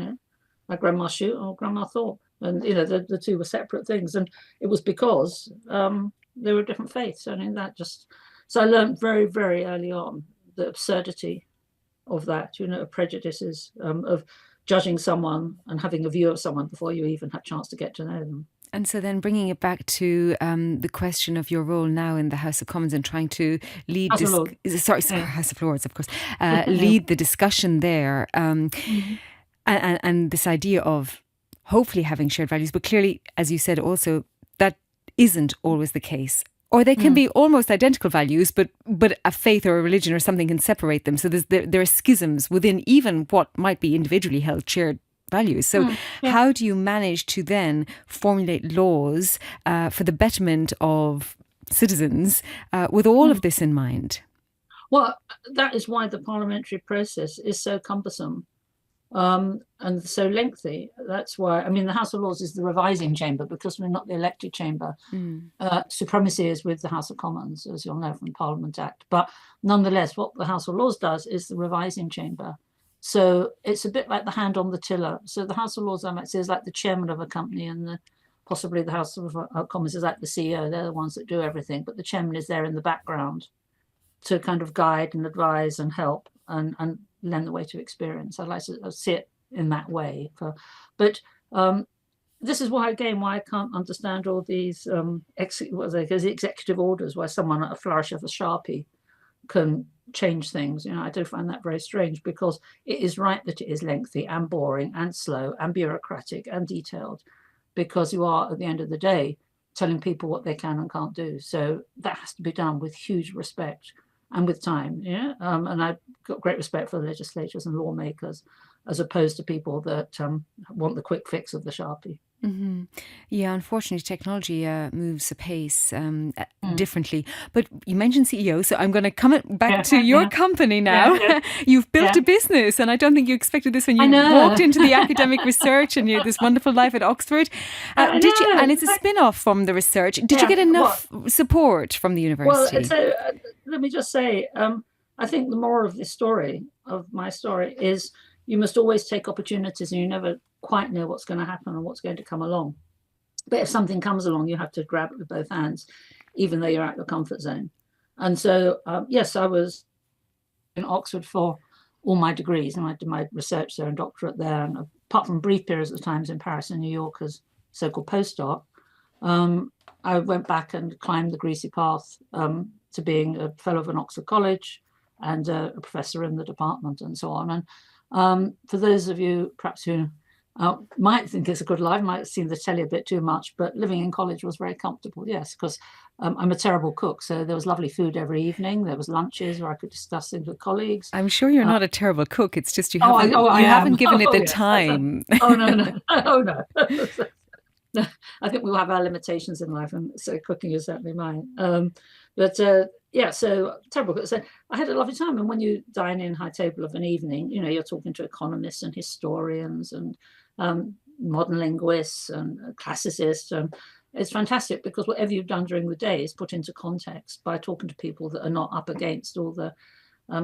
my grandma Shute or Grandma Thorpe. And, the two were separate things. And it was because they were different faiths. I mean, so I learned very, very early on the absurdity of that, of prejudices, of judging someone and having a view of someone before you even had a chance to get to know them. And so then bringing it back to the question of your role now in the House of Commons and trying to lead House of Lords, of course, lead the discussion there, and this idea of hopefully having shared values, but clearly, as you said, also that isn't always the case. Or they can be almost identical values, but a faith or a religion or something can separate them. So there are schisms within even what might be individually held shared values. So how do you manage to then formulate laws for the betterment of citizens with all of this in mind? Well, that is why the parliamentary process is so cumbersome and so lengthy. That's why, the House of Lords is the revising chamber because we're not the elected chamber. Supremacy is with the House of Commons, as you'll know from the Parliament Act. But nonetheless, what the House of Lords does is the revising chamber. So it's a bit like the hand on the tiller. So the House of Lords, I might say, is like the chairman of a company, and possibly the House of Commons is like the CEO. They're the ones that do everything, but the chairman is there in the background to kind of guide and advise and help and lend the way to experience. I'd like to see it in that way. But this is why I can't understand all these executive orders, why someone at a flourish of a Sharpie can change things. I do find that very strange, because it is right that it is lengthy and boring and slow and bureaucratic and detailed, because you are, at the end of the day, telling people what they can and can't do. So that has to be done with huge respect and with time. And I've got great respect for the legislators and lawmakers, as opposed to people that want the quick fix of the Sharpie. Mm-hmm. Yeah, unfortunately, technology moves apace differently. But you mentioned CEO, so I'm going to come back to your company now. You've built a business, and I don't think you expected this when you walked into the academic research and you had this wonderful life at Oxford. Did you? And it's a spin-off from the research. Did you get enough support from the university? Well, let me just say, I think the moral of this story, of my story, is you must always take opportunities, and you never quite know what's going to happen and what's going to come along. But if something comes along, you have to grab it with both hands, even though you're out of your comfort zone. And so, yes, I was in Oxford for all my degrees, and I did my research there and doctorate there. And apart from brief periods at times in Paris and New York as so-called postdoc, I went back and climbed the greasy path to being a fellow of an Oxford college and a professor in the department and so on. And for those of you perhaps who might think it's a good life, might seem the telly a bit too much, but living in college was very comfortable, yes, because I'm a terrible cook. So there was lovely food every evening. There was lunches where I could discuss things with colleagues. I'm sure you're not a terrible cook. It's just you haven't given it the time. No. I think we all have our limitations in life, and so cooking is certainly mine. Yeah, so terrible. So I had a lovely time. And when you dine in high table of an evening, you're talking to economists and historians and modern linguists and classicists. It's fantastic because whatever you've done during the day is put into context by talking to people that are not up against all the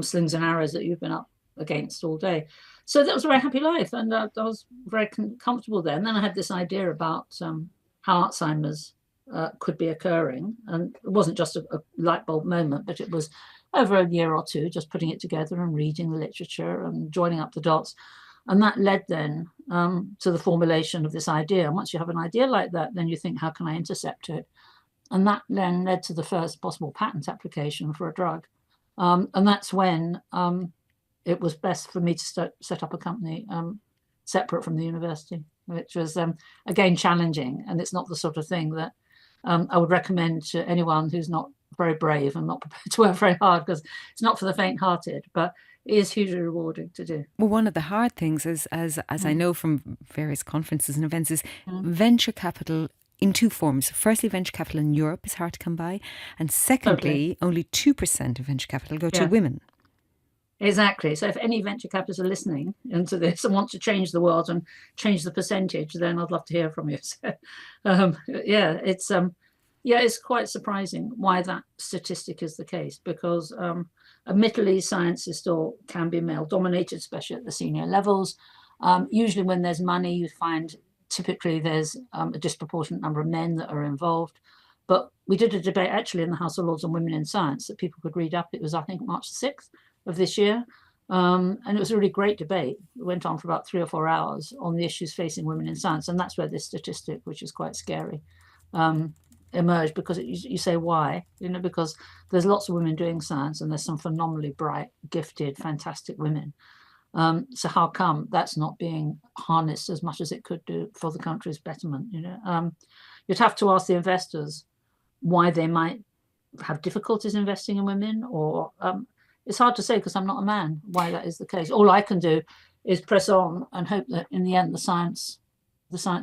slings and arrows that you've been up against all day. So that was a very happy life, and I was very comfortable there. And then I had this idea about how Alzheimer's could be occurring, and it wasn't just a light bulb moment, but it was over a year or two, just putting it together and reading the literature and joining up the dots. And that led then to the formulation of this idea. And once you have an idea like that, then you think, how can I intercept it? And that then led to the first possible patent application for a drug. And that's when it was best for me to set up a company separate from the university, which was, again, challenging. And it's not the sort of thing that I would recommend to anyone who's not very brave and not prepared to work very hard, because it's not for the faint-hearted, but it is hugely rewarding to do. Well, one of the hard things, as I know from various conferences and events, is venture capital in two forms. Firstly, venture capital in Europe is hard to come by. And secondly, only 2% of venture capital go to women. Exactly. So if any venture capitalists are listening into this and want to change the world and change the percentage, then I'd love to hear from you. So, it's quite surprising why that statistic is the case, because admittedly science is still can be male dominated, especially at the senior levels. Usually when there's money, you find typically there's a disproportionate number of men that are involved. But we did a debate actually in the House of Lords on Women in Science that people could read up. It was, I think, March 6th of this year. And it was a really great debate. It went on for about 3 or 4 hours on the issues facing women in science. And that's where this statistic, which is quite scary, emerged, because you say why, because there's lots of women doing science and there's some phenomenally bright, gifted, fantastic women. So how come that's not being harnessed as much as it could do for the country's betterment? You'd have to ask the investors why they might have difficulties investing in women, or it's hard to say because I'm not a man why that is the case. All I can do is press on and hope that in the end the science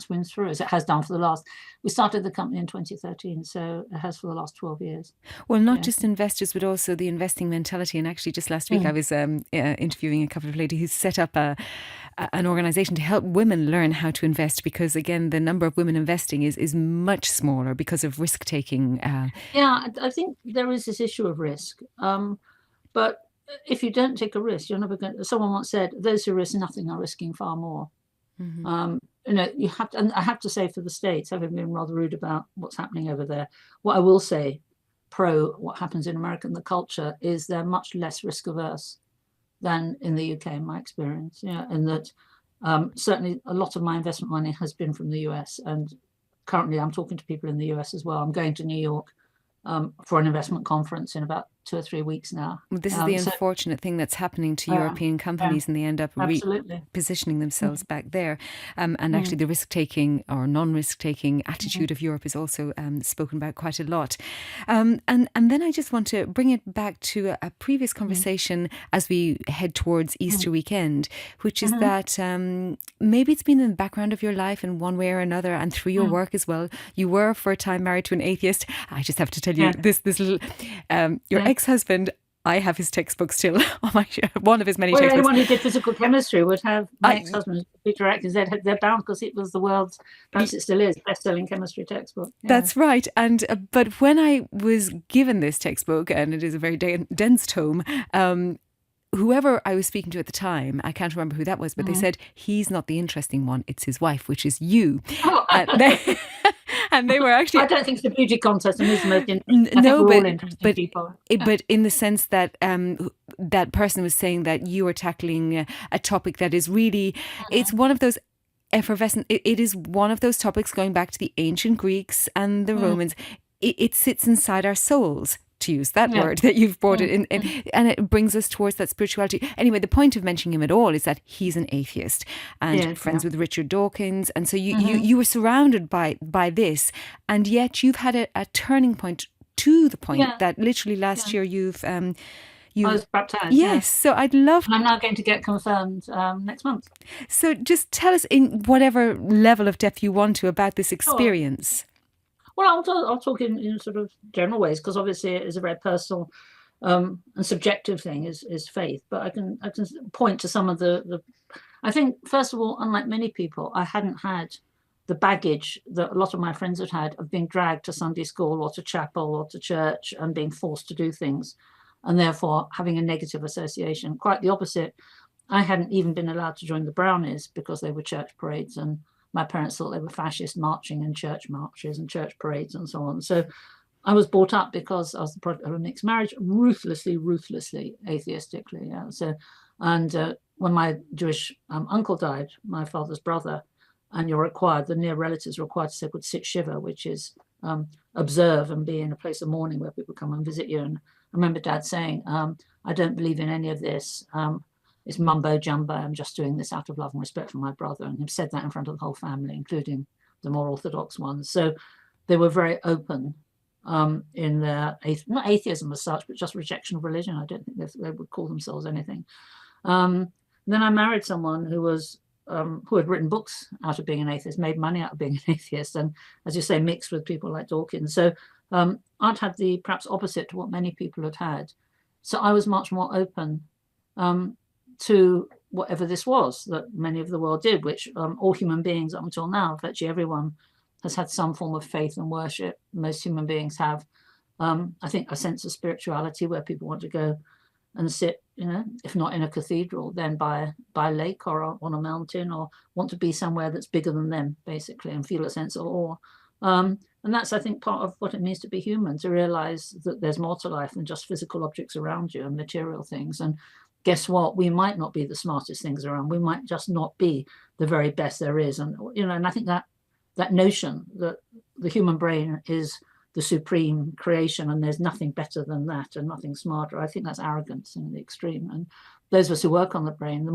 wins through, as it has done for the last. We started the company in 2013, so it has for the last 12 years. Well, not just investors, but also the investing mentality. And actually, just last week, I was interviewing a couple of ladies who set up an organisation to help women learn how to invest, because again, the number of women investing is much smaller because of risk taking. Yeah, I think there is this issue of risk, but if you don't take a risk, you're never going. Someone once said, "Those who risk nothing are risking far more." Mm-hmm. You have to, and I have to say, for the States, having been rather rude about what's happening over there, what I will say pro what happens in America and the culture is they're much less risk averse than in the UK, in my experience. And that certainly a lot of my investment money has been from the US, and currently I'm talking to people in the US as well. I'm going to New York for an investment conference in about 2 or 3 weeks now. Well, this is the unfortunate thing that's happening to European companies, and they end up positioning themselves back there. And actually the risk-taking or non-risk-taking attitude of Europe is also spoken about quite a lot. And then I just want to bring it back to a previous conversation as we head towards Easter weekend, which is that maybe it's been in the background of your life in one way or another, and through your work as well. You were for a time married to an atheist. I just have to tell you this little your ex-husband, I have his textbook still on my one of his many textbooks. Anyone who did physical chemistry would have my ex-husband, Peter Atkins. They're bound because it was the world's, perhaps it still is, best-selling chemistry textbook. Yeah. That's right. And but when I was given this textbook, and it is a very dense tome, whoever I was speaking to at the time, I can't remember who that was, but they said, he's not the interesting one, it's his wife, which is you. And they were actually... I don't think it's a beauty contest. And but in the sense that that person was saying that you are tackling a topic that is really, it's one of those effervescent, it is one of those topics going back to the ancient Greeks and the Romans. It sits inside our souls, to use that word that you've brought it in, and it brings us towards that spirituality. Anyway, the point of mentioning him at all is that he's an atheist and friends with Richard Dawkins, and so you were surrounded by this, and yet you've had a turning point to the point that literally last year I was baptized, Yes, so I'd love. And I'm now going to get confirmed next month. So just tell us in whatever level of depth you want to about this Sure. experience. Well, I'll talk in sort of general ways, because obviously it is a very personal and subjective thing, is faith. But I can point to some of the. I think, first of all, unlike many people, I hadn't had the baggage that a lot of my friends had of being dragged to Sunday school or to chapel or to church and being forced to do things, and therefore having a negative association. Quite the opposite. I hadn't even been allowed to join the Brownies because they were church parades, and my parents thought they were fascist, marching in church marches and church parades and so on. So I was brought up, because I was the product of a mixed marriage, ruthlessly atheistically. Yeah. So, and when my Jewish uncle died, my father's brother, and you're required, the near relatives are required to say good sit shiva, which is observe and be in a place of mourning where people come and visit you. And I remember Dad saying, I don't believe in any of this. It's mumbo jumbo. I'm just doing this out of love and respect for my brother. And he said that in front of the whole family, including the more orthodox ones. So they were very open in their, not atheism as such, but just rejection of religion. I don't think they would call themselves anything. Then I married someone who was who had written books out of being an atheist, made money out of being an atheist, and, as you say, mixed with people like Dawkins. So I'd had the perhaps opposite to what many people had had. So I was much more open to whatever this was that many of the world did, which all human beings up until now, virtually everyone, has had some form of faith and worship. Most human beings have, I think, a sense of spirituality where people want to go and sit, if not in a cathedral, then by a lake or on a mountain, or want to be somewhere that's bigger than them, basically, and feel a sense of awe. And that's, I think, part of what it means to be human, to realize that there's more to life than just physical objects around you and material things. And guess what? We might not be the smartest things around. We might just not be the very best there is. And, and I think that notion that the human brain is the supreme creation and there's nothing better than that and nothing smarter, I think that's arrogance in the extreme. And those of us who work on the brain,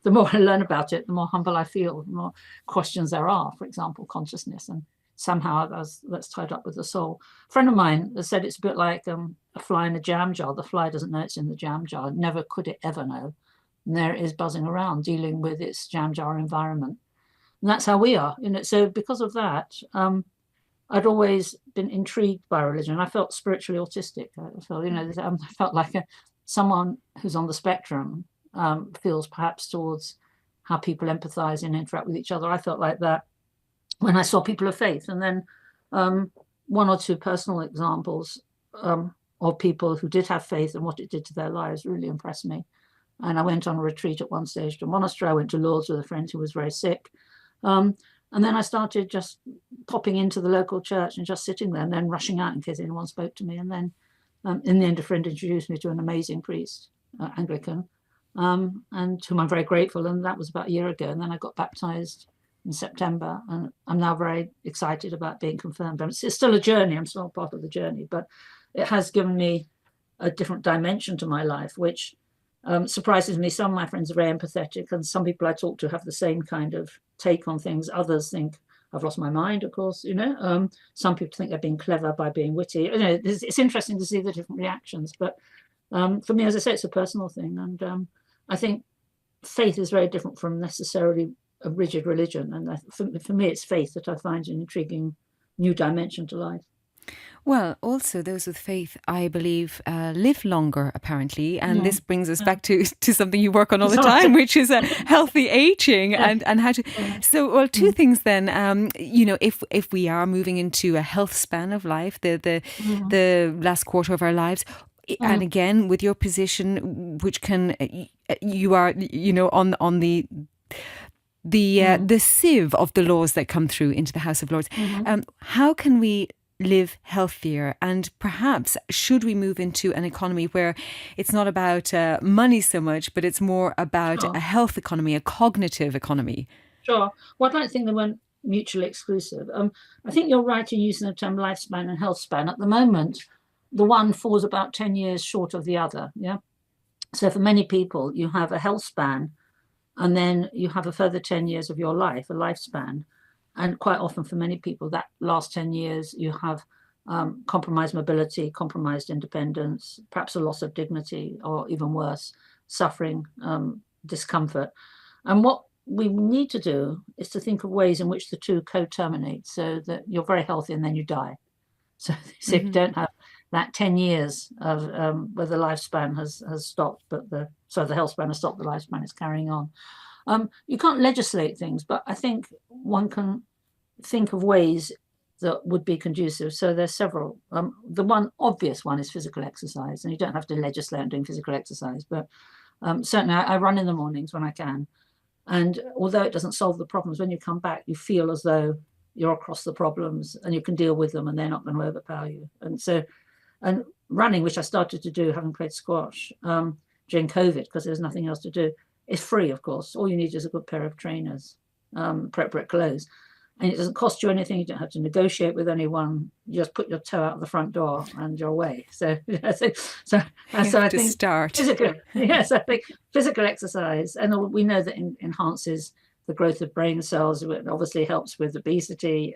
the more I learn about it, the more humble I feel, the more questions there are, for example, consciousness. And somehow that's tied up with the soul. A friend of mine has said it's a bit like a fly in a jam jar. The fly doesn't know it's in the jam jar. Never could it ever know. And there it is buzzing around, dealing with its jam jar environment. And that's how we are. So because of that, I'd always been intrigued by religion. I felt spiritually autistic. I felt, I felt like someone who's on the spectrum feels perhaps towards how people empathize and interact with each other. I felt like that when I saw people of faith. And then one or two personal examples of people who did have faith and what it did to their lives really impressed me. And I went on a retreat at one stage to a monastery. I went to Lourdes with a friend who was very sick. And then I started just popping into the local church and just sitting there and then rushing out in case anyone spoke to me. And then in the end, a friend introduced me to an amazing priest, Anglican, and to whom I'm very grateful. And that was about a year ago. And then I got baptized in September. And I'm now very excited about being confirmed. It's still a journey. I'm still part of the journey. But it has given me a different dimension to my life, which surprises me. Some of my friends are very empathetic, and some people I talk to have the same kind of take on things. Others think I've lost my mind, of course. Some people think they're being clever by being witty. It's interesting to see the different reactions. But for me, as I say, it's a personal thing, and I think faith is very different from necessarily a rigid religion. And for me, it's faith that I find an intriguing new dimension to life. Well, also those with faith, I believe, live longer, apparently. And this brings us back to something you work on all the time, which is healthy aging and how to. So, well, two things then. If we are moving into a health span of life, the last quarter of our lives, and again, with your position, which can, you are, on the sieve of the laws that come through into the House of Lords. How can we live healthier, and perhaps should we move into an economy where it's not about money so much, but it's more about a health economy, a cognitive economy? Sure. Well, I'd like to think they weren't mutually exclusive. I think you're right in using the term lifespan and health span. At the moment, the one falls about 10 years short of the other. Yeah. So for many people, you have a health span, and then you have a further 10 years of your life, a lifespan. And quite often for many people, that last 10 years, you have compromised mobility, compromised independence, perhaps a loss of dignity, or even worse, suffering, discomfort. And what we need to do is to think of ways in which the two co-terminate, so that you're very healthy and then you die. So if you don't have that 10 years of where the lifespan has stopped, but the health span has stopped, the lifespan is carrying on. You can't legislate things, but I think one can think of ways that would be conducive. So there's several. The one obvious one is physical exercise, and you don't have to legislate on doing physical exercise, but certainly I run in the mornings when I can. And although it doesn't solve the problems, when you come back, you feel as though you're across the problems and you can deal with them and they're not going to overpower you. And running, which I started to do having played squash during COVID, because there was nothing else to do, is free, of course. All you need is a good pair of trainers, appropriate clothes. And it doesn't cost you anything. You don't have to negotiate with anyone. You just put your toe out the front door and you're away. So I think start. Physical, yes, I think physical exercise, and we know that enhances the growth of brain cells. It obviously helps with obesity.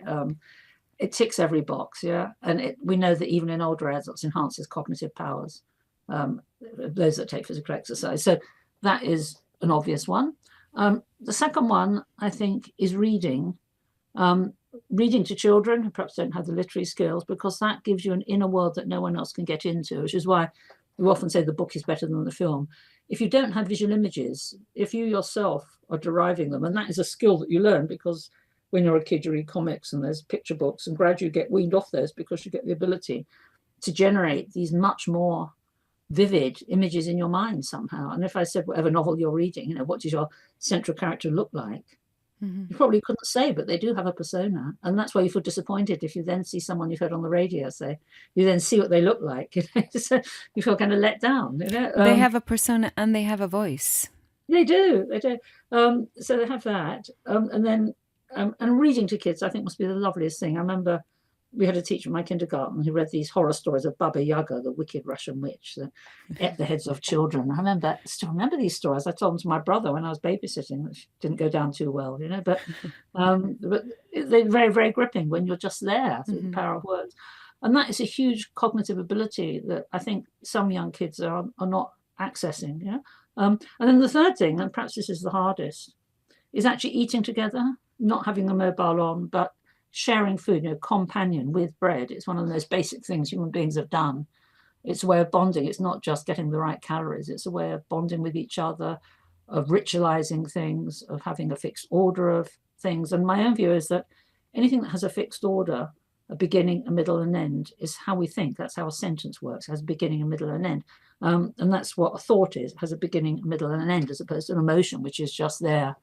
It ticks every box, yeah. And we know that even in older adults, enhances cognitive powers. Those that take physical exercise. So that is an obvious one. The second one, I think, is reading. Reading to children who perhaps don't have the literary skills, because that gives you an inner world that no one else can get into, which is why we often say the book is better than the film. If you don't have visual images, if you yourself are deriving them, and that is a skill that you learn, because when you're a kid, you read comics and there's picture books, and gradually you get weaned off those because you get the ability to generate these much more vivid images in your mind somehow. And if I said whatever novel you're reading, what does your central character look like? You probably couldn't say, but they do have a persona. And that's why you feel disappointed if you then see someone you've heard on the radio say, you then see what they look like. So you feel kind of let down. They have a persona and they have a voice. They do. So they have that. And then and reading to kids, I think, must be the loveliest thing. I remember we had a teacher in my kindergarten who read these horror stories of Baba Yaga, the wicked Russian witch that ate the heads of children. I still remember these stories. I told them to my brother when I was babysitting, which didn't go down too well, but they're very, very gripping when you're just there through the power of words. And that is a huge cognitive ability that I think some young kids are not accessing. And then the third thing, and perhaps this is the hardest, is actually eating together, not having a mobile on, but sharing food, companion with bread. It's one of the most basic things human beings have done. It's a way of bonding. It's not just getting the right calories. It's a way of bonding with each other, of ritualizing things, of having a fixed order of things. And my own view is that anything that has a fixed order, a beginning, a middle, and end, is how we think. That's how a sentence works. It has a beginning, a middle, and end. And that's what a thought is. It has a beginning, a middle, and an end, as opposed to an emotion, which is just there,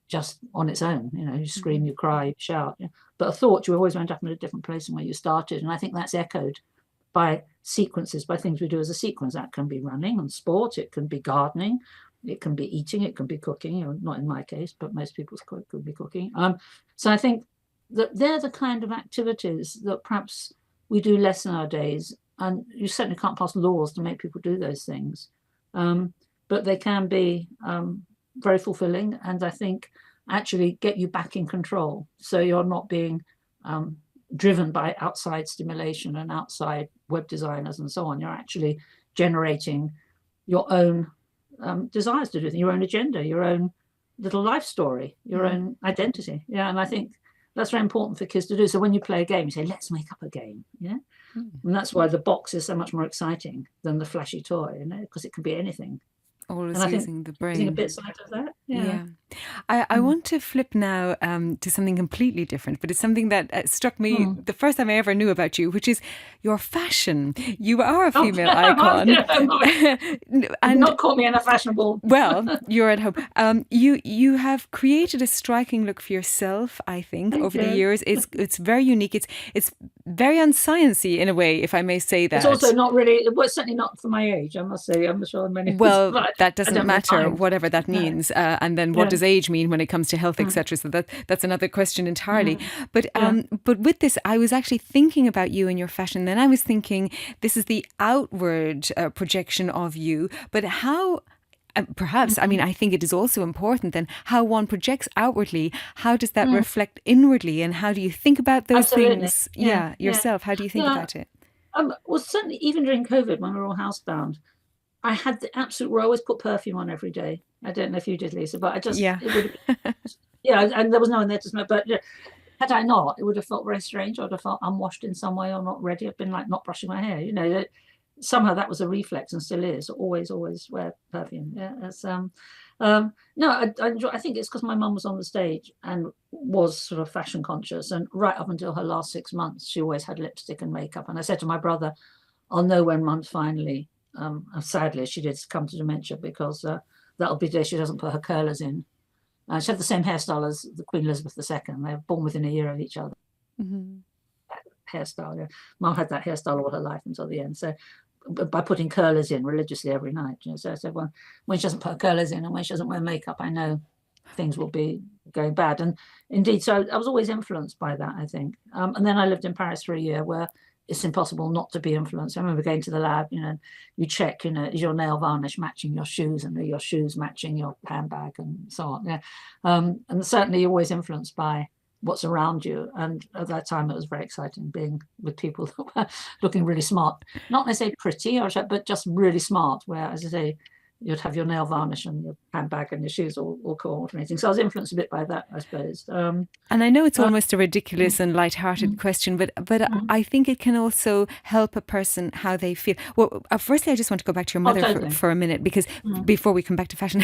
just on its own. You scream, you cry, you shout. But a thought, you always end up in a different place than where you started. And I think that's echoed by sequences, by things we do as a sequence. That can be running and sport. It can be gardening. It can be eating. It can be cooking. Not in my case, but most people's could be cooking. So I think that they're the kind of activities that perhaps we do less nowadays. And you certainly can't pass laws to make people do those things. But they can be very fulfilling, and I think actually get you back in control. So you're not being driven by outside stimulation and outside web designers and so on. You're actually generating your own desires to do things, your own agenda, your own little life story, your own identity. Yeah, and I think that's very important for kids to do. So when you play a game, you say, let's make up a game. And that's why the box is so much more exciting than the flashy toy, because it can be anything. Always using the brain. Using a bit side of that. Yeah. I want to flip now to something completely different, but it's something that struck me the first time I ever knew about you, which is your fashion. You are a female icon. And not call me in a fashionable. Well, you're at home. You have created a striking look for yourself, I think, over the years. It's very unique. It's very unsciency in a way, if I may say that. It's also not really, well, certainly not for my age, I must say. I'm sure many. Well, that doesn't matter, whatever that means. And then what does age mean when it comes to health, etc.? So that's another question entirely. But with this, I was actually thinking about you and your fashion. Then I was thinking, this is the outward projection of you. But how perhaps, I mean, I think it is also important then how one projects outwardly. How does that reflect inwardly, and how do you think about those things? Yeah, yourself. How do you think about it? Well, certainly, even during COVID, when we were all housebound, I had the absolute. I always put perfume on every day. I don't know if you did, Lisa, but it would. And there was no one there to smell. But had I not, it would have felt very strange. I'd have felt unwashed in some way or not ready. I've been like not brushing my hair. Somehow that was a reflex and still is. Always wear perfume. Yeah, it's no, I enjoy. I think it's because my mum was on the stage and was sort of fashion conscious, and right up until her last 6 months, she always had lipstick and makeup. And I said to my brother, "I'll know when Mum's finally." Sadly, she did come to dementia because that'll be the day she doesn't put her curlers in. She had the same hairstyle as the Queen Elizabeth II. They were born within a year of each other. Hairstyle. Yeah. Mum had that hairstyle all her life until the end. So by putting curlers in religiously every night. So I said, well, when she doesn't put her curlers in and when she doesn't wear makeup, I know things will be going bad. And indeed, so I was always influenced by that, I think. And then I lived in Paris for a year where it's impossible not to be influenced. I remember going to the lab, you check, is your nail varnish matching your shoes, and are your shoes matching your handbag, and so on. Yeah. And certainly you're always influenced by what's around you. And at that time, it was very exciting being with people that were looking really smart, not necessarily pretty, but just really smart, where, as I say, you'd have your nail varnish and your handbag and your shoes all coordinating. So I was influenced a bit by that, I suppose. And I know it's almost a ridiculous and light-hearted question, but I think it can also help a person how they feel. Well, firstly, I just want to go back to your mother for a minute, because before we come back to fashion,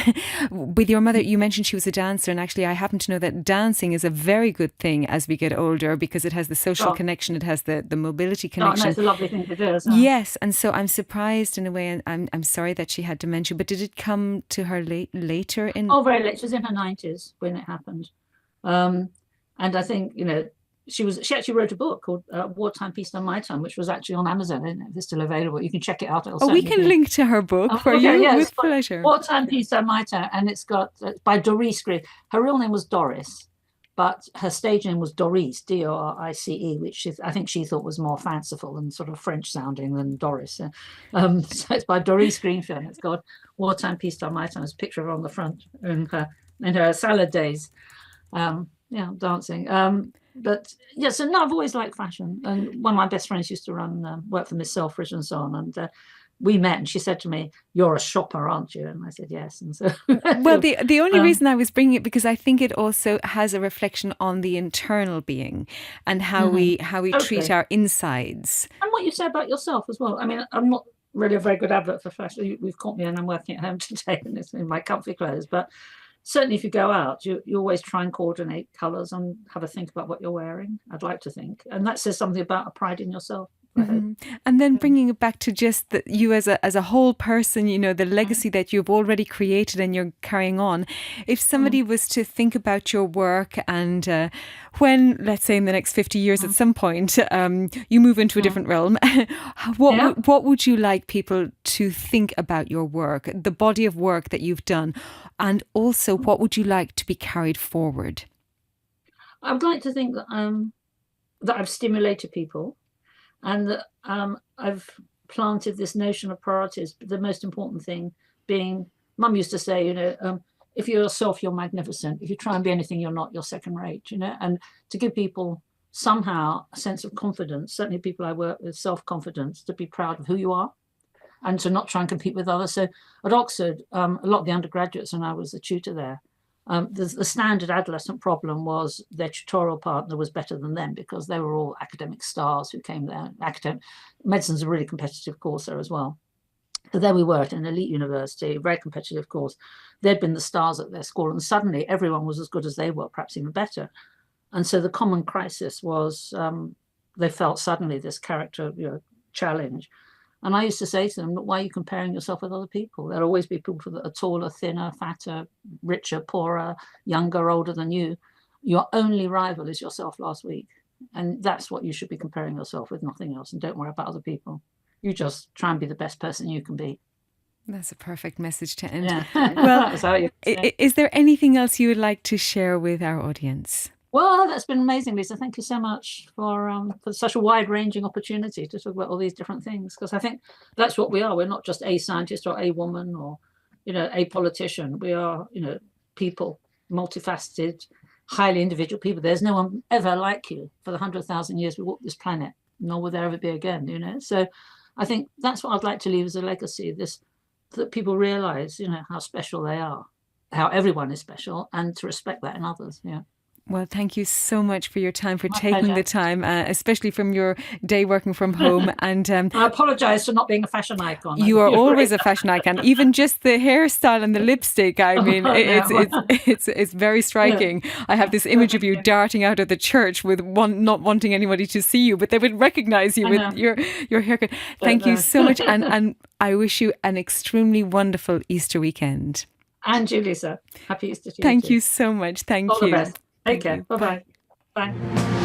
with your mother, you mentioned she was a dancer, and actually I happen to know that dancing is a very good thing as we get older, because it has the social connection, it has the mobility connection. It's a lovely thing to do. Yes, and so I'm surprised in a way, and I'm sorry that she had dementia, but did it come to her later in? Oh, very late. She was in her 90s when it happened. And I think, she actually wrote a book called Wartime, Peace and My Time, which was actually on Amazon, isn't it? It's still available. You can check it out. We can link to her book for you with pleasure. Wartime, Peace and My Time. And it's got, by Doris Green. Her real name was Doris, but her stage name was Dorice, Dorice, which I think she thought was more fanciful and sort of French sounding than Doris. So it's by Doris Greenfield. It's got Wartime, Peace, Time, My Time. There's a picture of her on the front in her salad days, dancing. But yeah, so no, I've always liked fashion. And one of my best friends used to work for Miss Selfridge and so on. And we met, and she said to me, "You're a shopper, aren't you?" And I said, "Yes." And so, well, the only reason I was bringing it, because I think it also has a reflection on the internal being and how we treat our insides. And what you say about yourself as well. I mean, I'm not really a very good advert for fashion. We've caught me, and I'm working at home today, and it's in my comfy clothes. But certainly, if you go out, you always try and coordinate colours and have a think about what you're wearing. I'd like to think, and that says something about a pride in yourself. And then bringing it back to just you as a whole person, the legacy that you've already created and you're carrying on. If somebody was to think about your work, and when, let's say in the next 50 years at some point, you move into a different realm, what would you like people to think about your work, the body of work that you've done, and also what would you like to be carried forward? I would like to think that I've stimulated people, and that I've planted this notion of priorities. But the most important thing being, Mum used to say, if you're yourself, you're magnificent. If you try and be anything you're not, you're second rate, and to give people somehow a sense of confidence, certainly people I work with, self-confidence, to be proud of who you are and to not try and compete with others. So at Oxford, a lot of the undergraduates, and I was the tutor there, the standard adolescent problem was their tutorial partner was better than them, because they were all academic stars who came there. Medicine's a really competitive course there as well. So there we were at an elite university, very competitive course. They'd been the stars at their school, and suddenly everyone was as good as they were, perhaps even better. And so the common crisis was they felt suddenly this character challenge. And I used to say to them, why are you comparing yourself with other people? There'll always be people that are taller, thinner, fatter, richer, poorer, younger, older than you. Your only rival is yourself last week. And that's what you should be comparing yourself with, nothing else. And don't worry about other people. You just try and be the best person you can be. That's a perfect message to end. Yeah. Well, is there anything else you would like to share with our audience? Well, that's been amazing, Lisa. Thank you so much for such a wide-ranging opportunity to talk about all these different things, because I think that's what we are. We're not just a scientist or a woman or a politician. We are, people, multifaceted, highly individual people. There's no one ever like you for the 100,000 years we walked this planet, nor will there ever be again, So I think that's what I'd like to leave as a legacy, that people realize, how special they are, how everyone is special, and to respect that in others. Yeah. Well, thank you so much for your time, for My taking pleasure. the time, especially from your day working from home. And I apologise for not being a fashion icon. you are always a fashion icon. Even just the hairstyle and the lipstick. I mean, it's very striking. Yeah. I have this image of you darting out of the church with not wanting anybody to see you, but they would recognise you with your haircut. Thank you so much, and I wish you an extremely wonderful Easter weekend. And you, Lisa. Happy Easter to you. Thank you so much. Thank you. All the best. Take care. Bye-bye. Bye.